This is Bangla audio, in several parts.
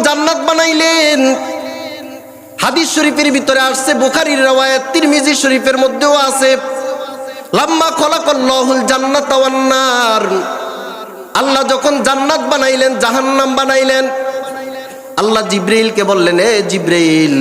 জান্নাত বানাইলেন। হাদিস শরীফের ভিতরে আসছে, বুখারীর riwayat, তিরমিজি শরীফের মধ্যেও আছে, লাম্মা খলাকাল্লাহুল জান্নাতা ওয়ান নার, আল্লাহ যখন জান্নাত বানাইলেন, জাহান্নাম বানাইলেন, আল্লাহ জিব্রাইলকে বললেন, এ জিব্রাইল,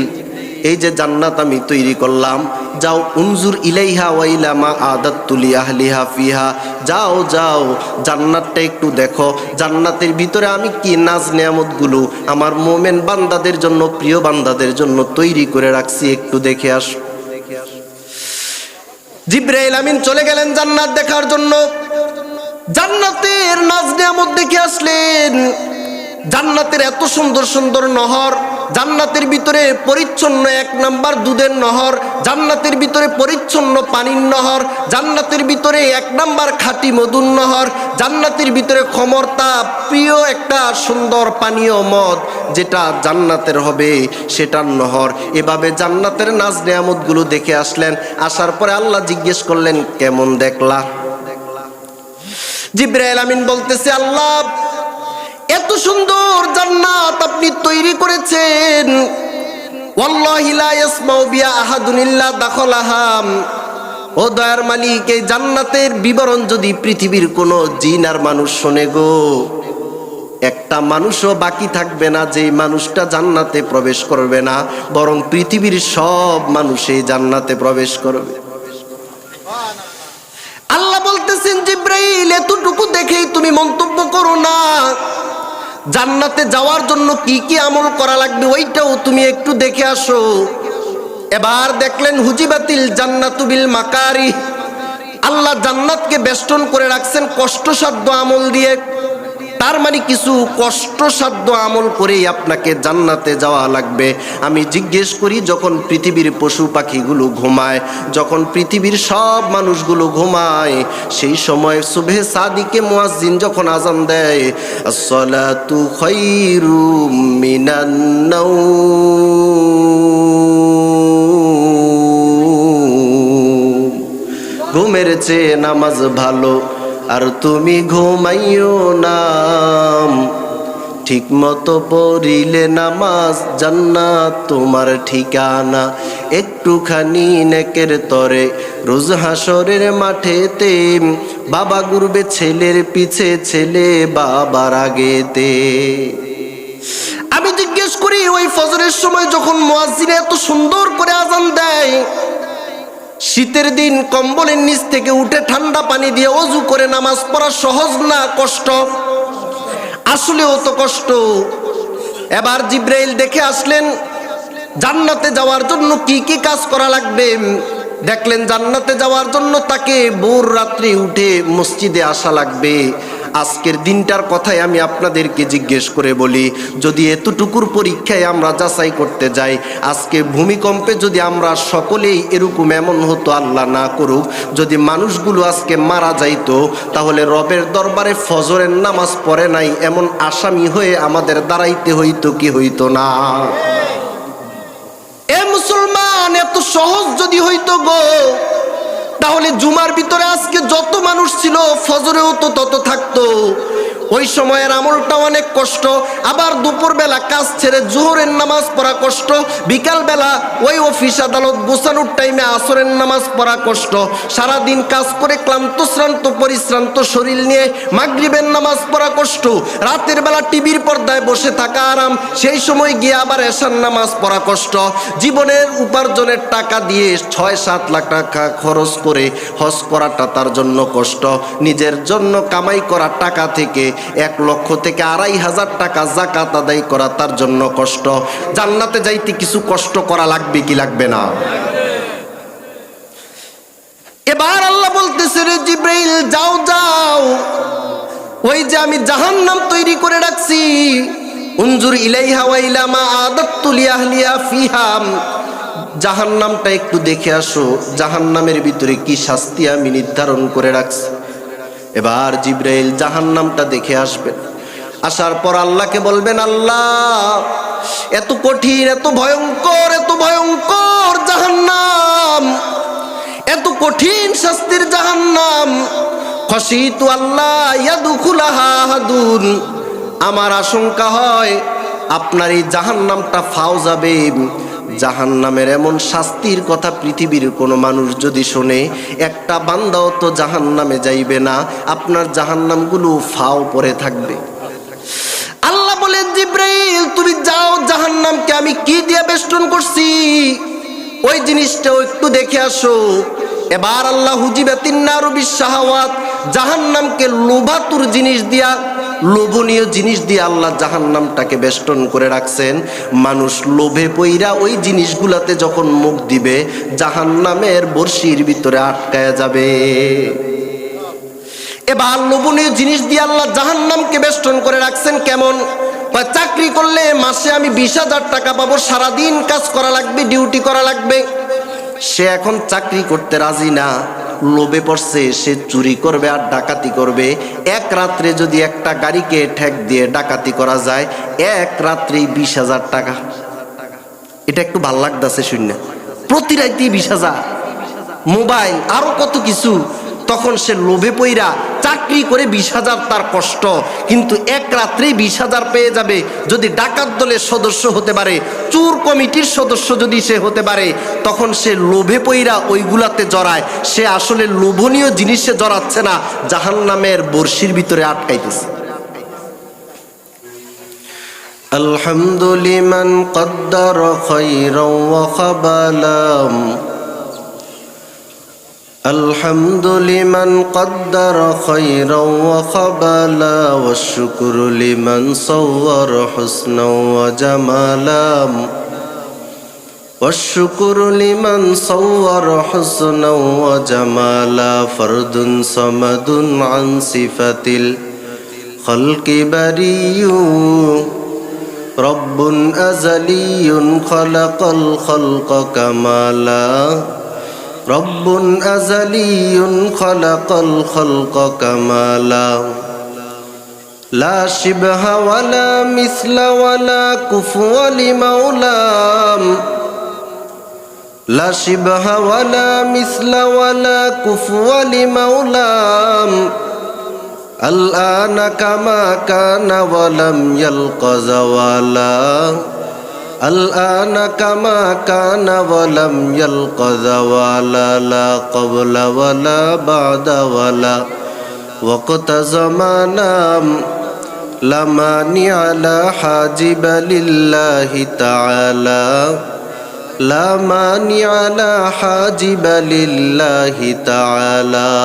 এই যে জান্নাত আমি তৈরি করলাম, যাও উনজুর ইলাইহা ওয়া ইলা মা আদাতু লি আহলিহা ফিহা, যাও যাও জান্নাতটা একটু দেখো, জান্নাতের ভিতরে আমি কি নাজ নেয়ামতগুলো আমার মুমিন বান্দাদের জন্য, প্রিয় বান্দাদের জন্য তৈরি করে রাখছি, একটু দেখে আসো। জিব্রাইল আমিন চলে গেলেন জান্নাত দেখার জন্য। জান্নাতের নাজ নেয়ামত দেখে আসলেন। জান্নাতের এত সুন্দর সুন্দর নহর, জান্নাতের ভিতরে পরিচ্ছন্ন 1 নাম্বার দুধের নহর, জান্নাতের ভিতরে পরিচ্ছন্ন পানির নহর, জান্নাতের ভিতরে 1 নাম্বার খাঁটি মধুর নহর, জান্নাতের ভিতরে খমরতা প্রিয় একটা সুন্দর পানীয় মদ যেটা জান্নাতের হবে সেটার নহর। এভাবে জান্নাতের নাজ নেয়ামতগুলো দেখে আসলেন। আসার পরে আল্লাহ জিজ্ঞেস করলেন, কেমন দেখলা? জিবরাইল আমিন বলতেছে, আল্লাহ এত সুন্দর জান্নাত আপনি তৈরি করেছেন, ওয়াল্লাহি লা ইয়াসমাউ বিহা আহাদুন ইল্লা দাখালাহা। ও দয়ার মালিক, এই জান্নাতের বিবরণ যদি পৃথিবীর কোনো জিন আর মানুষ শোনে গো, একটা মানুষও বাকি থাকবে না যে মানুষটা জান্নাতে প্রবেশ করবে না, বরং পৃথিবীর সব মানুষ এই জান্নাতে প্রবেশ করবে। আল্লাহ বলতেছেন, জিবরাইল এতটুকু দেখেই তুমি মন্তব্য করো না, জান্নাতে যাওয়ার জন্য কি কি আমল করা লাগবে ওইটাও তুমি একটু দেখে আসো। এবার দেখলেন, হুজিবাতিল জান্নাতু বিল মাকারি, আল্লাহ জান্নাতকে বেষ্টন করে রাখছেন কষ্টসাধ্য আমল দিয়ে। তার মানে কিছু কষ্টসাধ্য আমল করেই আপনাকে জান্নাতে যাওয়া লাগবে। আমি জিজ্ঞেস করি, যখন পৃথিবীর পশু পাখিগুলো ঘুমায়, যখন পৃথিবীর সব মানুষগুলো ঘুমায়, সেই সময় সুবহে সাদিকে মুয়াজ্জিন যখন আজান দেয়, আসসালাতু খায়রুম মিনান নাওম, ঘুমের চেয়ে নামাজ ভালো, আর তুমি ঘুমাইও না, ঠিক মতো পড়িলে নামাজ জান্নাত তোমার ঠিকানা। একটুখানি নেকের তরে রোজ হাসরের মাঠেতে, বাবা ঘুরবে ছেলের পিছে, ছেলে বাবার আগেতে। আমি জিজ্ঞেস করি, ওই ফজরের সময় যখন মুয়াজ্জিন এত সুন্দর করে আজান দেয়, শীতের দিন কম্বলের নিচ থেকে উঠে ঠান্ডা পানি দিয়ে ওযু করে নামাজ পড়া সহজ না কষ্ট? আসলেও তো কষ্ট। এবার জিবরাইল দেখে আসলেন জান্নাতে যাওয়ার জন্য কি কি কাজ করা লাগবে। দেখলেন জান্নাতে যাওয়ার জন্য তাকে ভোর রাত্রে উঠে মসজিদে আসা লাগবে। আজকের দিনটার কথাই আমি আপনাদেরকে জিজ্ঞেস করে বলি, যদি এতটুকুর পরীক্ষায় আমরা যাচাই করতে যাই, আজকে ভূমিকম্পে যদি আমরা সকলেই এরকম এমন হতো, আল্লাহ না করুক, যদি মানুষগুলো আজকে মারা যাইতো, তাহলে রবের দরবারে ফজরের নামাজ পড়ে নাই এমন আসামি হয়ে আমাদের দাঁড়াইতে হইতো কি হইতো না? এ মুসলমান, এত সহজ যদি হইতো গো, তাহলে জুমার ভিতরে আজকে যত মানুষ ছিল ফজরেও তো তত থাকতো। ওই সময়ের আমলটা অনেক কষ্ট। আবার দুপুরবেলা কাজ ছেড়ে জোহরের নামাজ পড়া কষ্ট, বিকালবেলা ওই অফিস আদালত গোছানোর টাইমে আসরের নামাজ পড়া কষ্ট, সারাদিন কাজ করে ক্লান্ত শ্রান্ত পরিশ্রান্ত শরীর নিয়ে মাগরিবের নামাজ পড়া কষ্ট, রাতের বেলা টিভির পর্দায় বসে থাকা আরাম, সেই সময় গিয়ে আবার এশার নামাজ পড়া কষ্ট। জীবনের উপার্জনের টাকা দিয়ে 6-7 লাখ টাকা খরচ করে হজ করাটা তার জন্য কষ্ট। নিজের জন্য কামাই করা টাকা থেকে 1 লক্ষ থেকে 2,500 টাকা যাকাত আদায় করা তার জন্য কষ্ট। জান্নাতে যাইতে কিছু কষ্ট করা লাগবে কি লাগবে না? এবার আল্লাহ বলতেছে, রে জিবরাইল যাও যাও, ওই যে আমি জাহান্নাম তৈরি করে রাখছি, উনজুর ইলাইহা ওয়া ইলা মা আদাতু লি আহলিহা ফিহা, জাহান্নামটা একটু দেখে আসো, জাহান্নামের ভিতরে কি শাস্তি আমি নির্ধারণ করে রাখছি। এবার জিবরাইল জাহান্নামটা দেখে আসবেন। আসার পর আল্লাহকে বলবেন, আল্লাহ এত কঠিন, এত ভয়ঙ্কর জাহান্নাম, এত কঠিন শাস্তির জাহান্নাম, খশিতু আল্লাহ ইয়াদখুলাহা আহাদুন, আমার আশঙ্কা হয় আপনার এই জাহান্নামটা ফাও যাবে। জাহান্নামের এমন শাস্তির কথা পৃথিবীর কোনো মানুষ যদি শোনে, একটা বান্দাও তো জাহান্নামে যাইবে না, আপনার জাহান্নামগুলো ফাও পড়ে থাকবে। আল্লাহ বলেন, জিবরাইল তুমি যাও, জাহান্নামকে আমি কি দিয়ে বেষ্টন করছি ওই জিনিসটাও একটু দেখে আসো। এবার আল্লাহ হুজিবাতিন নারু বিশাহাওয়াত, জাহান্নামকে লোভাতুর জিনিস দিয়া, লোভনীয় জিনিস দিয়ে আল্লাহ জাহান্নামটাকে বেষ্টন করে রাখছেন। মানুষ লোভে পইরা ওই জিনিসগুলাতে যখন মুখ দিবে, জাহান্নামের বর্ষির ভিতরে আটকায়া যাবে। এবার লোভনীয় জিনিস দিয়ে আল্লাহ জাহান্নামকে বেষ্টন করে রাখছেন কেমন? চাকরি করলে মাসে আমি 20,000 টাকা পাবো, সারাদিন কাজ করা লাগবে, ডিউটি করা লাগবে। সে এখন চাকরি করতে রাজি না, লোভে পড়ছে, সে চুরি করবে আর ডাকাতি করবে। এক রাত্রে যদি একটা গাড়িকে ঠেক দিয়ে ডাকাতি করা যায়, এক রাত্রেই 20,000 টাকা। এটা একটু ভাল লাগতেছে শূন্য, প্রতি রাতেই 20,000, মোবাইল আরো কত কিছু। তখন সে লোভে পইরা চাকরি করে 20,000 তার কষ্ট, কিন্তু এক রাত্রেই 20,000 পেয়ে যাবে। যদি ডাকাত দলের সদস্য হতে পারে, চোর কমিটির সদস্য যদি সে হতে পারে, তখন সে লোভে পইরা ওইগুলাতে জড়ায়। সে আসলে লোভনীয় জিনিসে জড়াচ্ছে না, জাহান্নামের বর্ষির ভিতরে আটকাইতেছে। আলহামদুলিমান কদ্দার খায়রাও ওয়া খাবালাম, الحمد لمن قدر خيرا وخبالا والشكر لمن صور حسنا وجمالا والشكر لمن صور حسنا وجمالا فرد صمد عن صفة الخلق بري رب أزلي خلق الخلق كمالا رب أزلي خلق الخلق كمالا لا شبه ولا مثل ولا كفو لمولاه لا شبه ولا مثل ولا كفو لمولاه الآن كما كان ولم يلق زوالا الآن كما كان ولم يلق زوالا لا قبل ولا بعد ولا وقت زمانا لا مانع لا حاجب لله تعالى لا مانع لا حاجب لله تعالى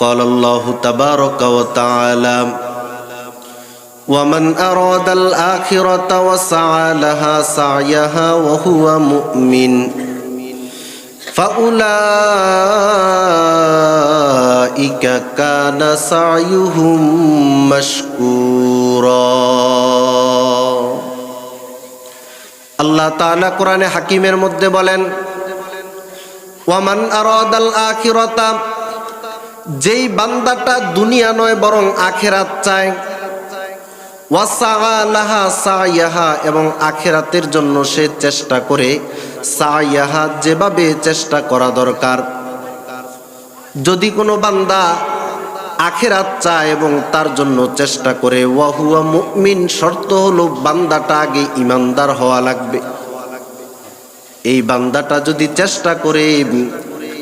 قال الله تبارك وتعالى ومن أراد الآخرة وسعى لها سعيها وهو مؤمن فأولئك كان سعيهم مشكورا আল্লাহ তাআলা কোরআনে হাকিমের মধ্যে বলেন, ওয়ামান আরাদাল আখিরাতা, যেই বান্দাটা দুনিয়া নয় বরং আখিরাত চায়, ওয়াসআ লাহা সাইয়াহা, এবং আখিরাতের জন্য সে চেষ্টা করে, সাইয়াহা যেভাবে চেষ্টা করা দরকার। যদি কোনো বান্দা আখিরাত চায় এবং তার জন্য চেষ্টা করে, ওয়া হুয়া মুমিন, শর্ত হলো বান্দাটা আগে ঈমানদার হওয়া লাগবে। এই বান্দাটা যদি চেষ্টা করে,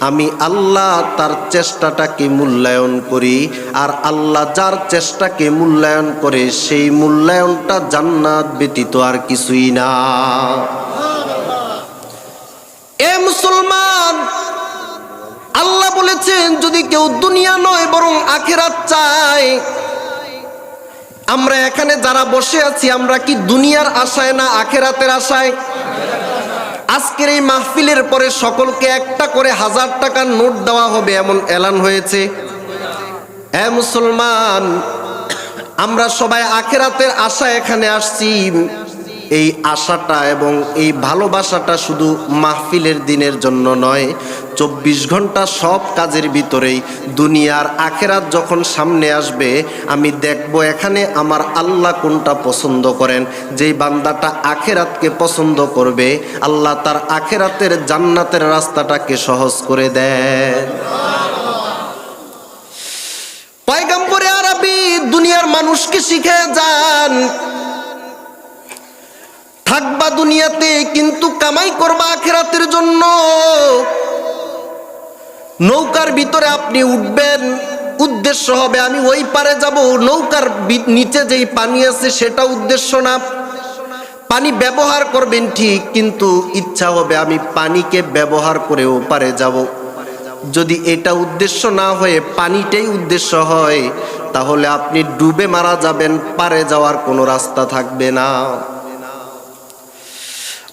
আমি আল্লাহ তার চেষ্টাটাকে মূল্যায়ন করি, আর আল্লাহ যার চেষ্টাকে মূল্যায়ন করে সেই মূল্যায়নটা জান্নাত ব্যতীত আর কিছুই না। এ মুসলমান, আল্লাহ বলেছেন যদি কেউ দুনিয়া নয় বরং আখিরাত চায়। আমরা এখানে যারা বসে আছি, আমরা কি দুনিয়ার আশায় না আখিরাতের আশায়? আজকের এই মাহফিলের পরে সকলকে একটা করে 1000 টাকার নোট দেওয়া হবে এমন এলান হয়েছে। হে মুসলমান, আমরা সবাই আখিরাতের আশায় এখানে আসছি। এই আশাটা এবং এই ভালোবাসাটা শুধু মাহফিলের দিনের জন্য নয়, 24 ঘন্টা সব কাজের ভিতরেই। দুনিয়ার আখিরাত যখন সামনে আসবে, আমি দেখব এখানে আমার আল্লাহ কোনটা পছন্দ করেন। যেই বান্দাটা আখিরাতকে পছন্দ করবে, আল্লাহ তার আখিরাতের জান্নাতের রাস্তাটাকে সহজ করে দেন। পয়গম্বরে আরবি দুনিয়ার মানুষকে শিখে যান, যান, থাকবা দুনিয়াতে কিন্তু কামাই করবা আখিরাতের জন্য। নৌকার ভিতরে আপনি উঠবেন, উদ্দেশ্য হবে আমি ওই পারে যাব, নৌকার নিচে যেই পানি আছে সেটা উদ্দেশ্য না। পানি ব্যবহার করবেন ঠিক, কিন্তু ইচ্ছা হবে আমি পানিকে ব্যবহার করে ও পারে যাব। যদি এটা উদ্দেশ্য না হয়ে পানিটাই উদ্দেশ্য হয়, তাহলে আপনি ডুবে মারা যাবেন, পারে যাওয়ার কোনো রাস্তা থাকবে না।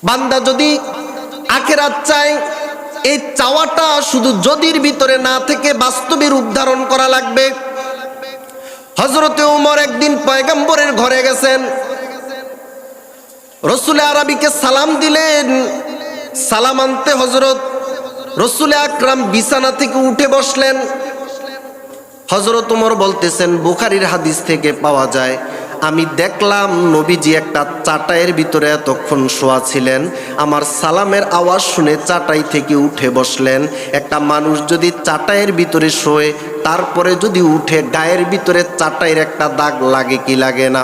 বান্দা যদি আখিরাত চায়, এই চাওয়াটা শুধু যদির ভিতরে না থেকে বাস্তবে রূপ ধারণ করা লাগবে। হযরতে ওমর একদিন পয়গম্বরের ঘরে গেছেন, রসুল আরবিকে সালাম দিলেন। সালাম আনতে হযরত রসুল আকরাম বিছানা থেকে উঠে বসলেন। হযরত ওমর বলতেছেন, বুখারীর হাদিস থেকে পাওয়া যায়, আমি দেখলাম নবীজি একটা চাটাইয়ের ভিতরে এতক্ষণ শোয়া ছিলেন। আমার সালামের আওয়াজ শুনে চাটাই থেকে উঠে বসলেন। একটা মানুষ যদি চাটাইয়ের ভিতরে শোয়, তারপরে যদি উঠে, গায়ের ভিতরে চাটাইয়ের একটা দাগ লাগে কি লাগে না?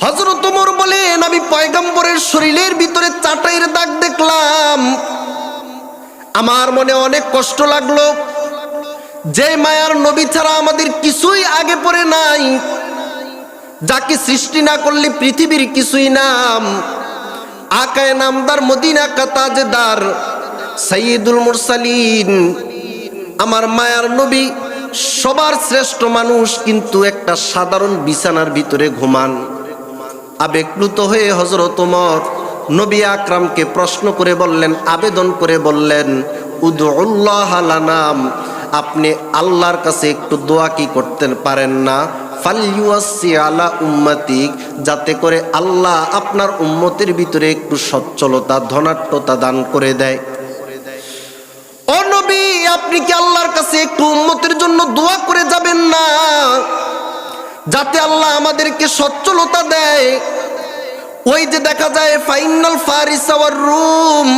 হযরত ওমর বলেন, আমি পয়গম্বরের শরীরের ভিতরে চাটাইয়ের দাগ দেখলাম। আমার মনে অনেক কষ্ট লাগলো। যে মায়ার নবী ছাড়া আমাদের কিছুই আগে পরে নাই, যাকে সৃষ্টি না করলে পৃথিবীর কিছুই নাম, আকায়ে নামদার, মদিনা কা তাজদার, সাইয়্যিদুল মুরসালিন, আমার মায়ার নবী সবার শ্রেষ্ঠ মানুষ, কিন্তু একটা সাধারণ বিছানার ভিতরে ঘুমান। আবেগপ্লুত হয়ে হযরত ওমর নবী আকরামকে প্রশ্ন করে বললেন, আবেদন করে বললেন, উদউল্লাহ লানাম, আপনি আল্লাহর কাছে একটু দোয়া কি করতে পারেন না? ফালইউয়াসসি আলা উম্মতিক, যাতে করে আল্লাহ আপনার উম্মতের ভিতরে একটু সচ্ছলতা, ধনাঢ্যতা দান করে দেয়। ও নবী, আপনি কি আল্লাহর কাছে একটু উম্মতের জন্য দোয়া করে যাবেন না, যাতে আল্লাহ আমাদেরকে সচ্ছলতা দেয়? ওই যে দেখা যায় ফাইনাল ফারিস ওয়ার রুম,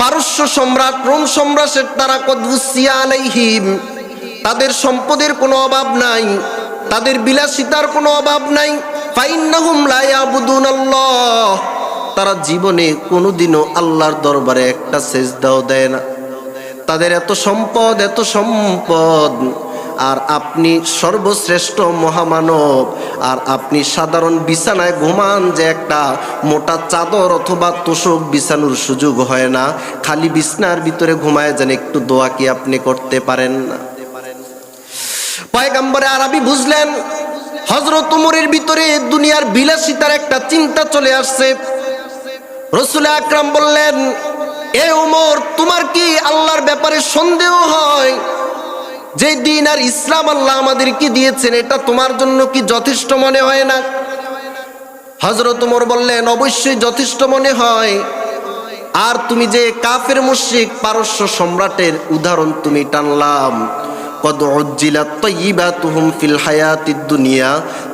পারস্য সম্রাট, রোম সম্রাটের তারা কদউসিয়া আলাইহিম, তাদের সম্পদের কোনো অভাব নাই, তাদের বিলাসিতার কোনো অভাব নাই। ফাইন্নাহুম লা ইয়াবুদুনাল্লাহ, তারা জীবনে কোনোদিনও আল্লাহর দরবারে একটা সেজদাও দেয় না। তাদের এত সম্পদ, এত সম্পদ, আর আপনি সর্বশ্রেষ্ঠ মহামানব, আর আপনি সাধারণ বিছানায় ঘুমান, যে একটা মোটা চাদর অথবা তোষক বিছানোর সুযোগ হয় না, খালি বিছানার ভিতরে ঘুমায় যান, একটু দোয়া কি আপনি করতে পারেন না? পয়গম্বরে আরবি বুঝলেন, হযরত ওমরের ভিতরে দুনিয়ার বিলাসিতার একটা চিন্তা চলে আসছে। রাসূল আকরাম বললেন, এ ওমর, তোমার কি আল্লাহর ব্যাপারে সন্দেহ হয়? যে দিন আর ইসলাম আল্লাহ আমাদেরকে দিয়েছেন, এটা তোমার জন্য কি যথেষ্ট মনে হয় না? হযরত ওমর বললেন, অবশ্যই যথেষ্ট মনে হয়। আর তুমি যে কাফের মুশরিক পারস্য সম্রাটের উদাহরণ তুমি টানলাম, কদ উজ্জিলাত তাইয়্যিবাতুহুম ফিল হায়াতিদ দুনিয়া,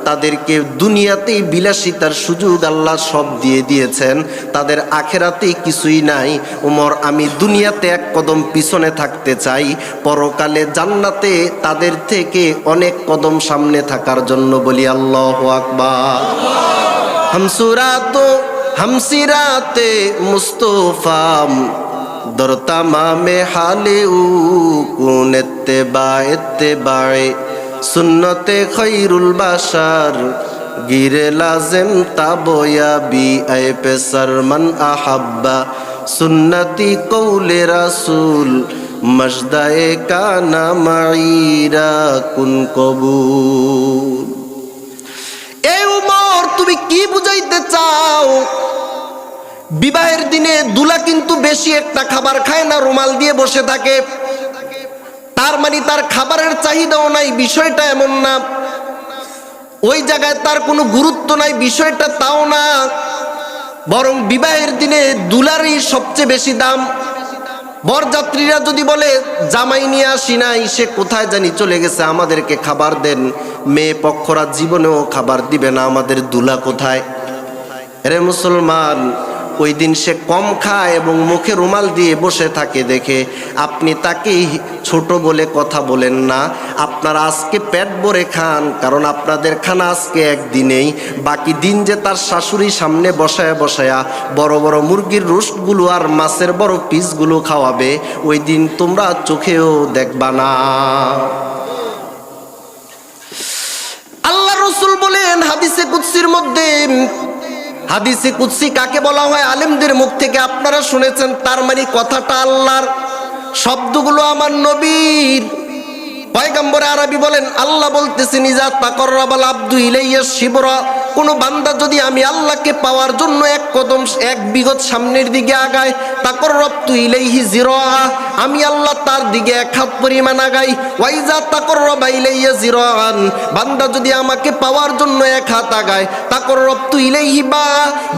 তাদেরকে দুনিয়াতেই বিলাসিতার সুযোগ আল্লাহ সব দিয়ে দিয়েছেন, তাদের আখিরাতে কিছুই নাই। ওমর, আমি দুনিয়াতে এক কদম পিছনে থাকতে চাই, পরকালে জান্নাতে তাদের থেকে অনেক কদম সামনে থাকার জন্য বলি আল্লাহু আকবার। হামসিরাতে মুস্তফা দর তামামে হালে উ কুন ইত্তেবায়ে সুন্নতে খৈরুল বাশার গিরে লাজেম তাবয়াবি আয়ে পেসার মান আহাব্বা সুন্নতি কৌলে রাসূল মজদায়ে কানা মাইরা কুন কবুল। এ ওমর, তুমি কি বুঝাইতে চাও? বিবাহের দিনে দুলা কিন্তু বেশি একটা খাবার খায় না, রুমাল দিয়ে বসে থাকে। তার মানে তার খাবারের চাহিদাও নাই, বিষয়টা এমন না। ওই জায়গায় তার কোনো গুরুত্ব নাই, বিষয়টা তাও না। বরং বিবাহের দিনে দুলারই সবচেয়ে বেশি দাম। বরযাত্রীরা যদি বলে জামাই নিয়ে আসি নাই, সে কোথায় জানি চলে গেছে, আমাদেরকে খাবার দেন, মেয়ে পক্ষরা জীবনেও খাবার দিবে না, আমাদের দুলা কোথায়? রে মুসলমান, ওই দিন সে কম খায় এবং মুখে রুমাল দিয়ে বসে থাকে দেখে আপনি তাকে ছোট বলে কথা বলেন না। আপনারা আজকে পেট ভরে খান, কারণ আপনাদের খানা আজকে একদিনেই, বাকি দিন যে তার শাশুড়ি সামনে বসায়া বসায়া বড় বড় মুরগির রোস্টগুলো আর মাছের বড় পিসগুলো খাওয়াবে, ওই দিন তোমরা চোখেও দেখবা না। আল্লাহ রাসূল বলেন হাদিসে কুদসির মধ্যে, হাদিসে কুদসি কাকে বলা হয় আলেমদের মুখ থেকে আপনারা শুনেছেন, তার মানে কথাটা আল্লাহর, শব্দগুলো আমার নবীর। পয়গম্বর আরবি বলেন আল্লাহ বলতেছেন ইজা তাকাররাবাল আবদু ইলাইয়া শিবরা, কোন বান্দা যদি আমি আল্লাহকে পাওয়ার জন্য এক কদম এক বিগত সামনের দিকে আগায়, তাকাররাবতু ইলাইহি জিরাআ, আমি আল্লাহ তার দিকে এক হাত পরিমাণ আগাই। ওয়াইজা তাকাররাবা ইলাইয়া জিরাআন, বান্দা যদি আমাকে পাওয়ার জন্য এক হাত আগায়, তাকাররাবতু ইলাইহি বা,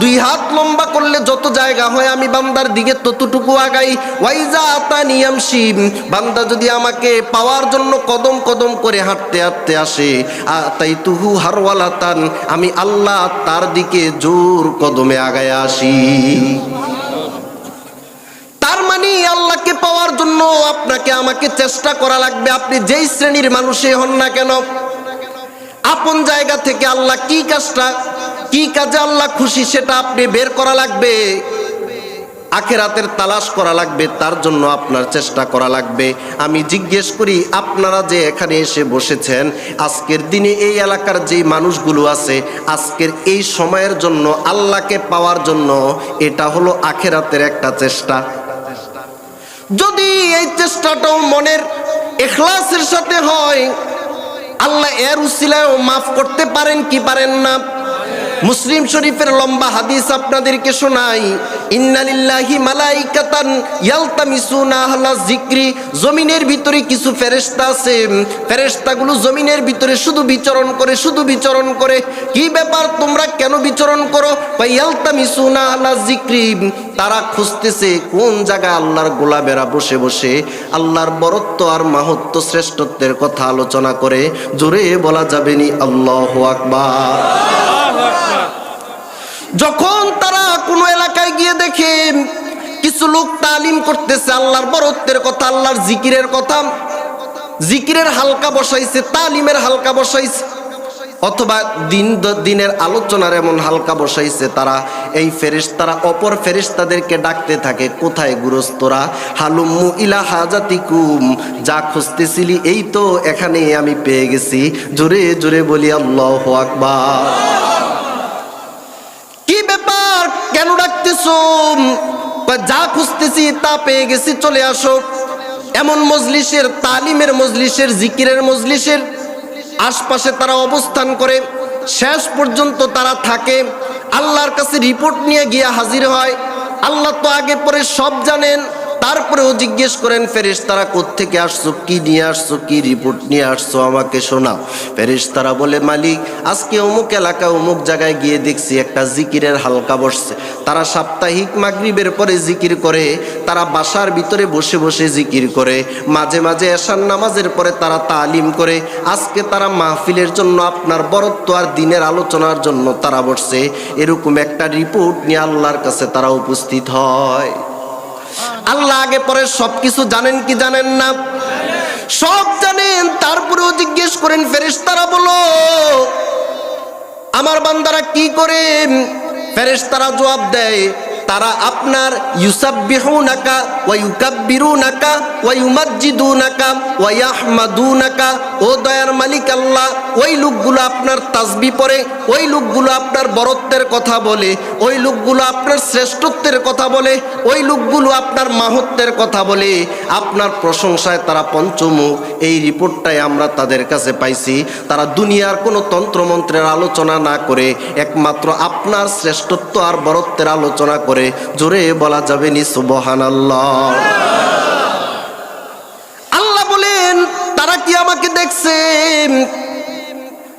দুই হাত লম্বা করলে যত জায়গা হয় আমি বান্দার দিকে ততটুকু আগাই। ওয়াইজা আতানি ইয়ামশি, বান্দা যদি আমাকে পাওয়ার জন্য কদম কদম করে হাঁটতে হাঁটতে আসে, আতাইতুহু হারওয়ালাতান, আমি আল্লাহ তার দিকে জোর কদমে আগায় আসি। তার মানে আল্লাহকে পাওয়ার জন্য আপনাকে আমাকে চেষ্টা করা লাগবে। আপনি যেই শ্রেণীর মানুষই হন না কেন, আপন জায়গা থেকে আল্লাহ কি কাজটা, কি কাজে আল্লাহ খুশি সেটা আপনি বের করা লাগবে, আখিরাতের তালাশ করা লাগবে, তার জন্য আপনার চেষ্টা করা লাগবে। আমি জিজ্ঞেস করি আপনারা যে এখানে এসে বসেছেন, আজকের দিনে এই এলাকার যেই মানুষগুলো আছে, আজকের এই সময়ের জন্য আল্লাহকে পাওয়ার জন্য এটা হলো আখিরাতের একটা চেষ্টা। যদি এই চেষ্টাটাও মনের ইখলাসের সাথে হয়, আল্লাহ এর উসিলায়ও মাফ করতে পারেন কি পারেন না? মুসলিম শরীফের লম্বা হাদিস আপনাদেরকে শোনাই, ইন্না লিল্লাহি মালাইকাতান ইয়ালতামিসুনা আহলা যিকরি, জমিনের ভিতরে কিছু ফেরেশতা আছে, ফেরেশতাগুলো জমিনের ভিতরে শুধু বিচরণ করে, শুধু বিচরণ করে। কি ব্যাপার, তোমরা কেন বিচরণ করো? ইয়ালতামিসুনা আহলা যিকরি, তারা খুঁজতেছে কোন জায়গায় আল্লাহর গোলামেরা বসে বসে আল্লাহর বরত্ব আর মাহাত্ম্য শ্রেষ্ঠত্বের কথা আলোচনা করে। জোরে বলা যাবে নি আল্লাহু আকবার। যখন তারা কোনো এলাকায় গিয়ে দেখে কিছু লোক তালিম করতেছে আল্লাহর বরত্বের কথা, আল্লাহর জিকিরের কথা, জিকিরের হালকা বসাইছে, তালিমের হালকা বসাইছে, অথবা দিনের আলোচনার এমন হালকা বসাইছে, তারা এই ফেরেশতারা অপর ফেরেশতাদেরকে ডাকতে থাকে, কোথায় গুরুস্তরা, হালুম্মু ইলা হাজাতিকুম, যা খুঁজতেছিলি এই তো এখানে আমি পেয়ে গেছি। জোরে জোরে বলি আল্লাহু আকবার। কি ব্যাপার, কেন ডাকতেছো? যা খুঁজতেছি তা পেয়ে গেছি, চলে আসো। এমন মজলিসের, তালিমের মজলিসের, জিকিরের মজলিসের আশপাশে তারা অবস্থান করে, শেষ পর্যন্ত তারা থাকে, আল্লাহর কাছে রিপোর্ট নিয়ে গিয়ে হাজির হয়। আল্লাহ তো আগে পরে সব জানেন, তারপরেও জিজ্ঞেস করেন ফেরেশতারা কোত্থেকে আসছো, কি নিয়ে আসছো, কি রিপোর্ট নিয়ে আসছো, আমাকে শোনাও। ফেরেশতারা বলে মালিক, আজকে অমুক এলাকা অমুক জায়গায় গিয়ে দেখছি একটা জিকিরের হালকা বসছে। তারা সাপ্তাহিক মাগরিবের পরে জিকির করে, তারা বাসার ভিতরে বসে বসে জিকির করে, মাঝে মাঝে এশার নামাজের পরে তারা তালিম করে। আজকে তারা মাহফিলের জন্য, আপনার বরত্ব আর দিনের আলোচনার জন্য তারা বসছে। এরকম একটা রিপোর্ট নিয়ে আল্লাহর কাছে তারা উপস্থিত হয়। আল্লাহ আগে পরে সবকিছু জানেন কি জানেন না? সব জানেন, তারপরেও জিজ্ঞেস করেন ফেরেশতারা বলো আমার বান্দারা কি করে? ফেরেশতারা জবাব দেয়, তারা আপনার ইউসাব্বিহুনাকা ওয়া ইউকাব্বিরুনাকা ওয়া ইউমাজ্জিদুনাকা ওয়া ইয়াহমাদুনাকা, ও দয়ার মালিক আল্লাহ, ওই লোকগুলো আপনার তাসবিহ পড়ে, ওই লোকগুলো আপনার বরত্বের কথা বলে, ওই লোকগুলো আপনার শ্রেষ্ঠত্বের কথা বলে, ওই লোকগুলো আপনার মাহাত্ম্যের কথা বলে, আপনার প্রশংসায় তারা পঞ্চমুখ। এই রিপোর্টটাই আমরা তাদের কাছে পাইছি। তারা দুনিয়ার কোনো তন্ত্রমন্ত্রের আলোচনা না করে একমাত্র আপনার শ্রেষ্ঠত্ব আর বরত্বের আলোচনা করে। জোরে বলা যাবে নি সুবহানাল্লাহ। আল্লাহ বলেন তারা কি আমাকে দেখছে?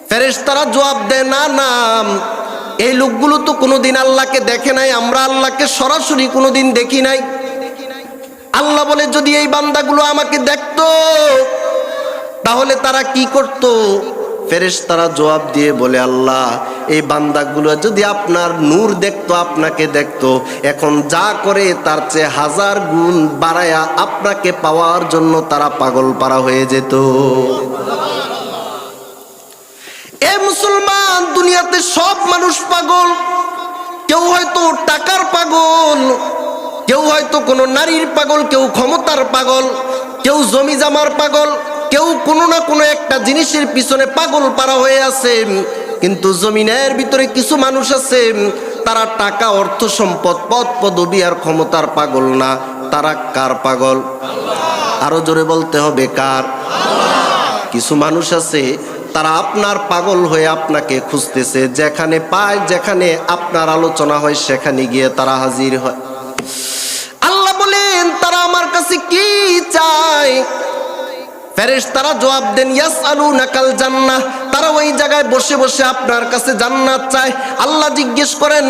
ফেরেশতারা জবাব দেয়, না না, এই লোকগুলো তো কোনোদিন আল্লাহকে দেখে নাই, আমরা আল্লাহকে সরাসরি কোনোদিন দেখি নাই। আল্লাহ বলে যদি এই বান্দাগুলো আমাকে দেখতো তাহলে তারা কি করত? ফেরেশতারা জবাব দিয়ে বলে, আল্লাহ এই বান্দাগুলো যদি আপনার নূর দেখতো, আপনাকে দেখতো, এখন যা করে তার চেয়ে 1000 গুণ বাড়ায়া আপনাকে পাওয়ার জন্য তারা পাগল পারা হয়ে যেত। এ মুসলমান, দুনিয়াতে সব মানুষ পাগল। কেউ হয়তো টাকার পাগল, কেউ হয়তো কোনো নারীর পাগল, কেউ ক্ষমতার পাগল, কেউ জমি জামার পাগল, কেউ কোনো না কোনো একটা জিনিসের পিছনে পাগল পারা হয়ে আছে। কিন্তু জমিনের ভিতরে কিছু মানুষ আছে, তারা টাকা, অর্থ সম্পদ, পদ পদবি আর ক্ষমতার পাগল না। তারা কার পাগল? আরো জোরে বলতে হবে, কার? কিছু মানুষ আছে, তারা আপনার পাগল হয়ে আপনাকে খুঁজতেছে। যেখানে পায়, যেখানে আপনার আলোচনা হয়, সেখানে গিয়ে তারা হাজির হয়। আল্লাহ বলেন, তারা আমার কাছে কি চায়? ফেরেশতারা জবাব দেন, ইয়াসআলুনাকাল জান্নাহ। তারা ওই জায়গায় বসে বসে আপনার কাছে জান্নাত চায়। আল্লাহ জিজ্ঞেস করেন,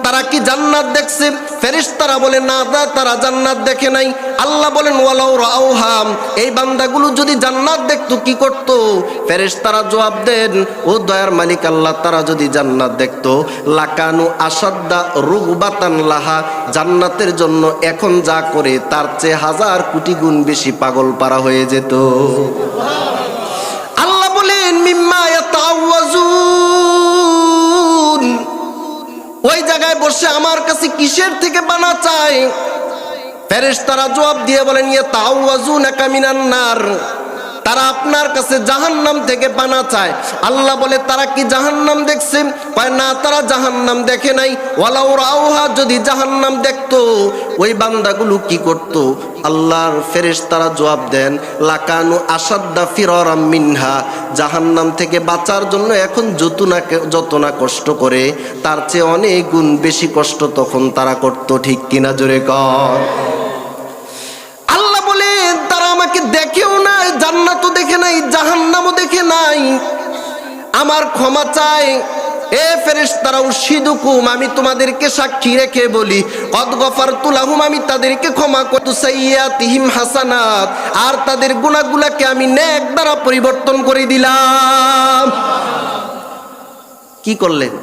তারা কি জান্নাত দেখছে? ফেরেশতারা বলে, না, তারা জান্নাত দেখে নাই। আল্লাহ বলেন, ওয়ালাউ রাআউহা, এই বান্দাগুলো যদি জান্নাত দেখতো কি করত? ফেরেশতারা জবাব দেন, ও দয়ার মালিক আল্লাহ, তারা যদি জান্নাত দেখতো, লাকানু আসাদ্দা রুগবাতান লাহা, জান্নাতের জন্য এখন যা করে তার চেয়ে 1000 কোটি গুণ বেশি পাগল পারা হয়ে যেত। আল্লাহ বলেন, মিম্মা ইয়াতাআওয়াজুন, ওই জায়গায় বসে আমার কাছে কিসের থেকে পানা চায়? ফেরেশতারা জবাব দিয়ে বলেন, ইয়াতাআওয়াজুনাকা মিনান নার, তারা আপনার কাছে জাহান্নাম থেকে পানা চায়। আল্লাহ বলে, তারা কি জাহান্নাম দেখছে? কয় না, তারা জাহান্নাম দেখে নাই। ওয়ালাউ রাআউহা, যদি জাহান্নাম দেখতো, ওই বান্দাগুলো কি করত? আল্লাহর ফেরেশতারা জবাব দেন, লাকানু আসাদ্দা ফিরারাম মিনহা, জাহান্নাম থেকে বাঁচার জন্য এখন যত না কষ্ট করে, তার চেয়ে অনেক গুণ বেশি কষ্ট তখন তারা করত। ঠিক কিনা? জোরে কর। আল্লাহ বলেন, তারা আমাকে দেখেও নাই, জান্নাতও দেখে নাই, জাহান্নামও দেখে নাই, আমার ক্ষমা চায়। এ ফেরেশতারা, উশহিদুকুম, আমি তোমাদেরকে সাক্ষী রেখে বলি, কদ গফারতু লাহুম, আমি তাদেরকে ক্ষমা করতু, সাইয়্যাতিহিম হাসানাত, আর তাদের গুনাহগুলোকে আমি নেক দ্বারা পরিবর্তন করে দিলাম। কি করলেন?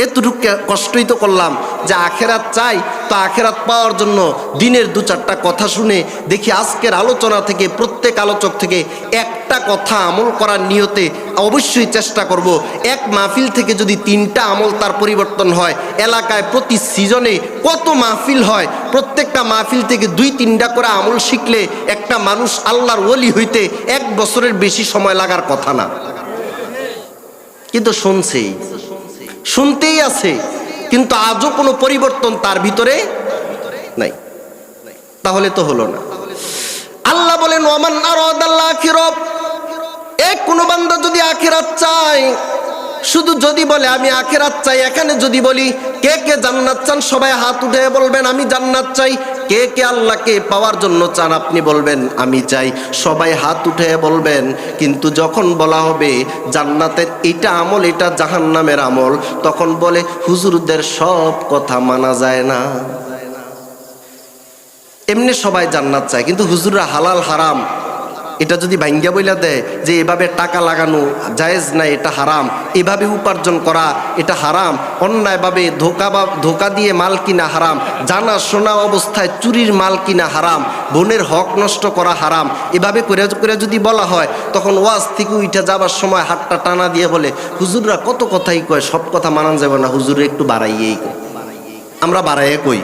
এতটুকু কষ্টই তো করলাম, যে আখেরাত চাই, তো আখেরাত পাওয়ার জন্য দিনের 2-4টা কথা শুনে দেখি আজকের আলোচনা থেকে, প্রত্যেক আলোচক থেকে একটা কথা আমল করার নিয়তে অবশ্যই চেষ্টা করব। এক মাহফিল থেকে যদি 3টা আমল তার পরিবর্তন হয়, এলাকায় প্রতি সিজনে কত মাহফিল হয়, প্রত্যেকটা মাহফিল থেকে 2-3টা করে আমল শিখলে একটা মানুষ আল্লাহর ওলি হইতে 1 বছরের বেশি সময় লাগার কথা না। কিন্তু শুনতেই আছে, কিন্তু আজও কোনো পরিবর্তন তার ভিতরে নাই। তাহলে তো হলো না। আল্লাহ বলেন, ওয়ামান আরাদাল আখিরাত, কোন বান্দা যদি আখিরাত চায়, শুধু যদি বলে আমি আখিরাত চাই, এখানে যদি বলি কে কে জান্নাত চান, সবাই হাত উঠে বলবেন আমি জান্নাত চাই। কে কে আল্লাহকে পাওয়ার জন্য চান, আপনি বলবেন আমি চাই, সবাই হাত উঠে বলবেন। কিন্তু যখন বলা হবে জান্নাতের এটা আমল, এটা জাহান্নামের আমল, তখন বলে হুজুরদের সব কথা মানা যায় না। এমনি সবাই জান্নাত চায়, কিন্তু হুজুররা হালাল হারাম এটা যদি ভাঙ্গা বইলা দেয় যে এভাবে টাকা লাগানো জায়েজ নাই, এটা হারাম, এভাবে উপার্জন করা এটা হারাম, অন্যায়ভাবে ধোকা দিয়ে মাল কিনা হারাম, জানা শোনা অবস্থায় চুরির মাল কিনা হারাম, বোনের হক নষ্ট করা হারাম, এভাবে করে করে যদি বলা হয়, তখন ওয়াজ থেকে উঠে যাবার সময় হাতটা টানা দিয়ে বলে হুজুররা কত কথাই কয়, সব কথা মানান যাবে না, হুজুরে একটু বাড়াইয়েই কয়, আমরা বাড়াইয়ে কই।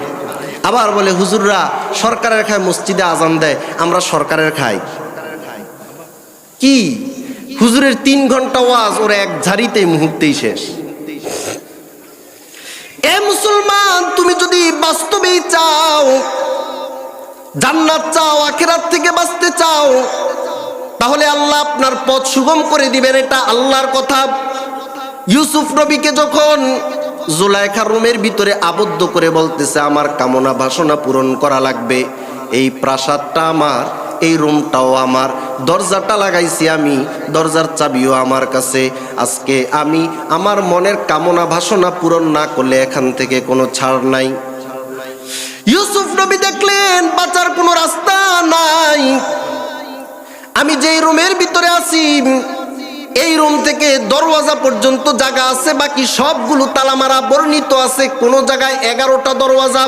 আবার বলে হুজুররা সরকারের খায়, মসজিদে আজান দেয়, আমরা সরকারের খাই। কি হুজুরের 3 ঘন্টা ওয়াজ ওর এক ঝাড়িতে মুহূর্তেই শেষ। এ মুসলমান, তুমি যদি বাস্তবেই চাও, জান্নাত চাও, আখিরাত থেকে বাঁচতে চাও, তাহলে আল্লাহ আপনার পথ সুগম করে দিবেন, এটা আল্লাহর কথা। ইউসুফ নবীকে যখন জুলাইখার রুমের ভিতরে আবদ্ধ করে বলতেছে আমার কামনা বাসনা পূরণ করা লাগবে, এই প্রাসাদটা আমার, এই রুমটাও আমার, দরজাটা লাগাইছি আমি, দরজার চাবিও আমার কাছে, আজকে আমি আমার মনের কামনা বাসনা পূরণ না করলে এখান থেকে কোনো ছাড় নাই। ইউসুফ নবী দেখলেন বাঁচার কোনো রাস্তা নাই, আমি যেই রুমের ভিতরে আছি এই রুম থেকে দরওয়াজা পর্যন্ত জায়গা আছে, বাকি সবগুলো তালা মারা। বর্ণিত আছে কোন জায়গায় 11টা দরওয়াজা,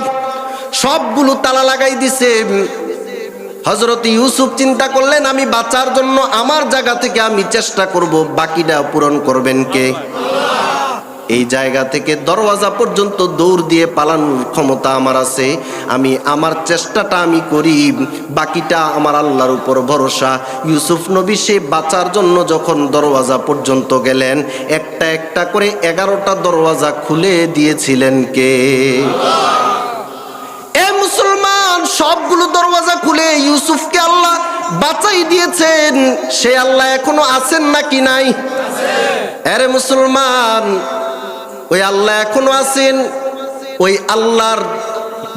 সবগুলো তালা লাগাই দিছে। হযরত ইউসুফ চিন্তা করলেন, আমি বাঁচার জন্য আমার জায়গা থেকে আমি চেষ্টা করব, বাকিটা পূরণ করবেন কে? এই জায়গা থেকে দরওয়াজা পর্যন্ত দৌড় দিয়ে পালানোর ক্ষমতা আমার আছে, আমি আমার চেষ্টাটা আমি করি, বাকিটা আমার আল্লাহর উপর ভরসা। ইউসুফ নবী সে বাঁচার জন্য যখন দরওয়াজা পর্যন্ত গেলেন, একটা একটা করে 11টা দরওয়াজা খুলে দিয়েছিলেন কে? এ মুসলমান, সবগুলো দরওয়াজা খুলে ইউসুফকে আল্লাহ বাঁচাই দিয়েছেন। সে আল্লাহ এখনো আছেন নাকি নাই? আরে মুসলমান, ওই আল্লাহ এখনো আছেন। ওই আল্লাহর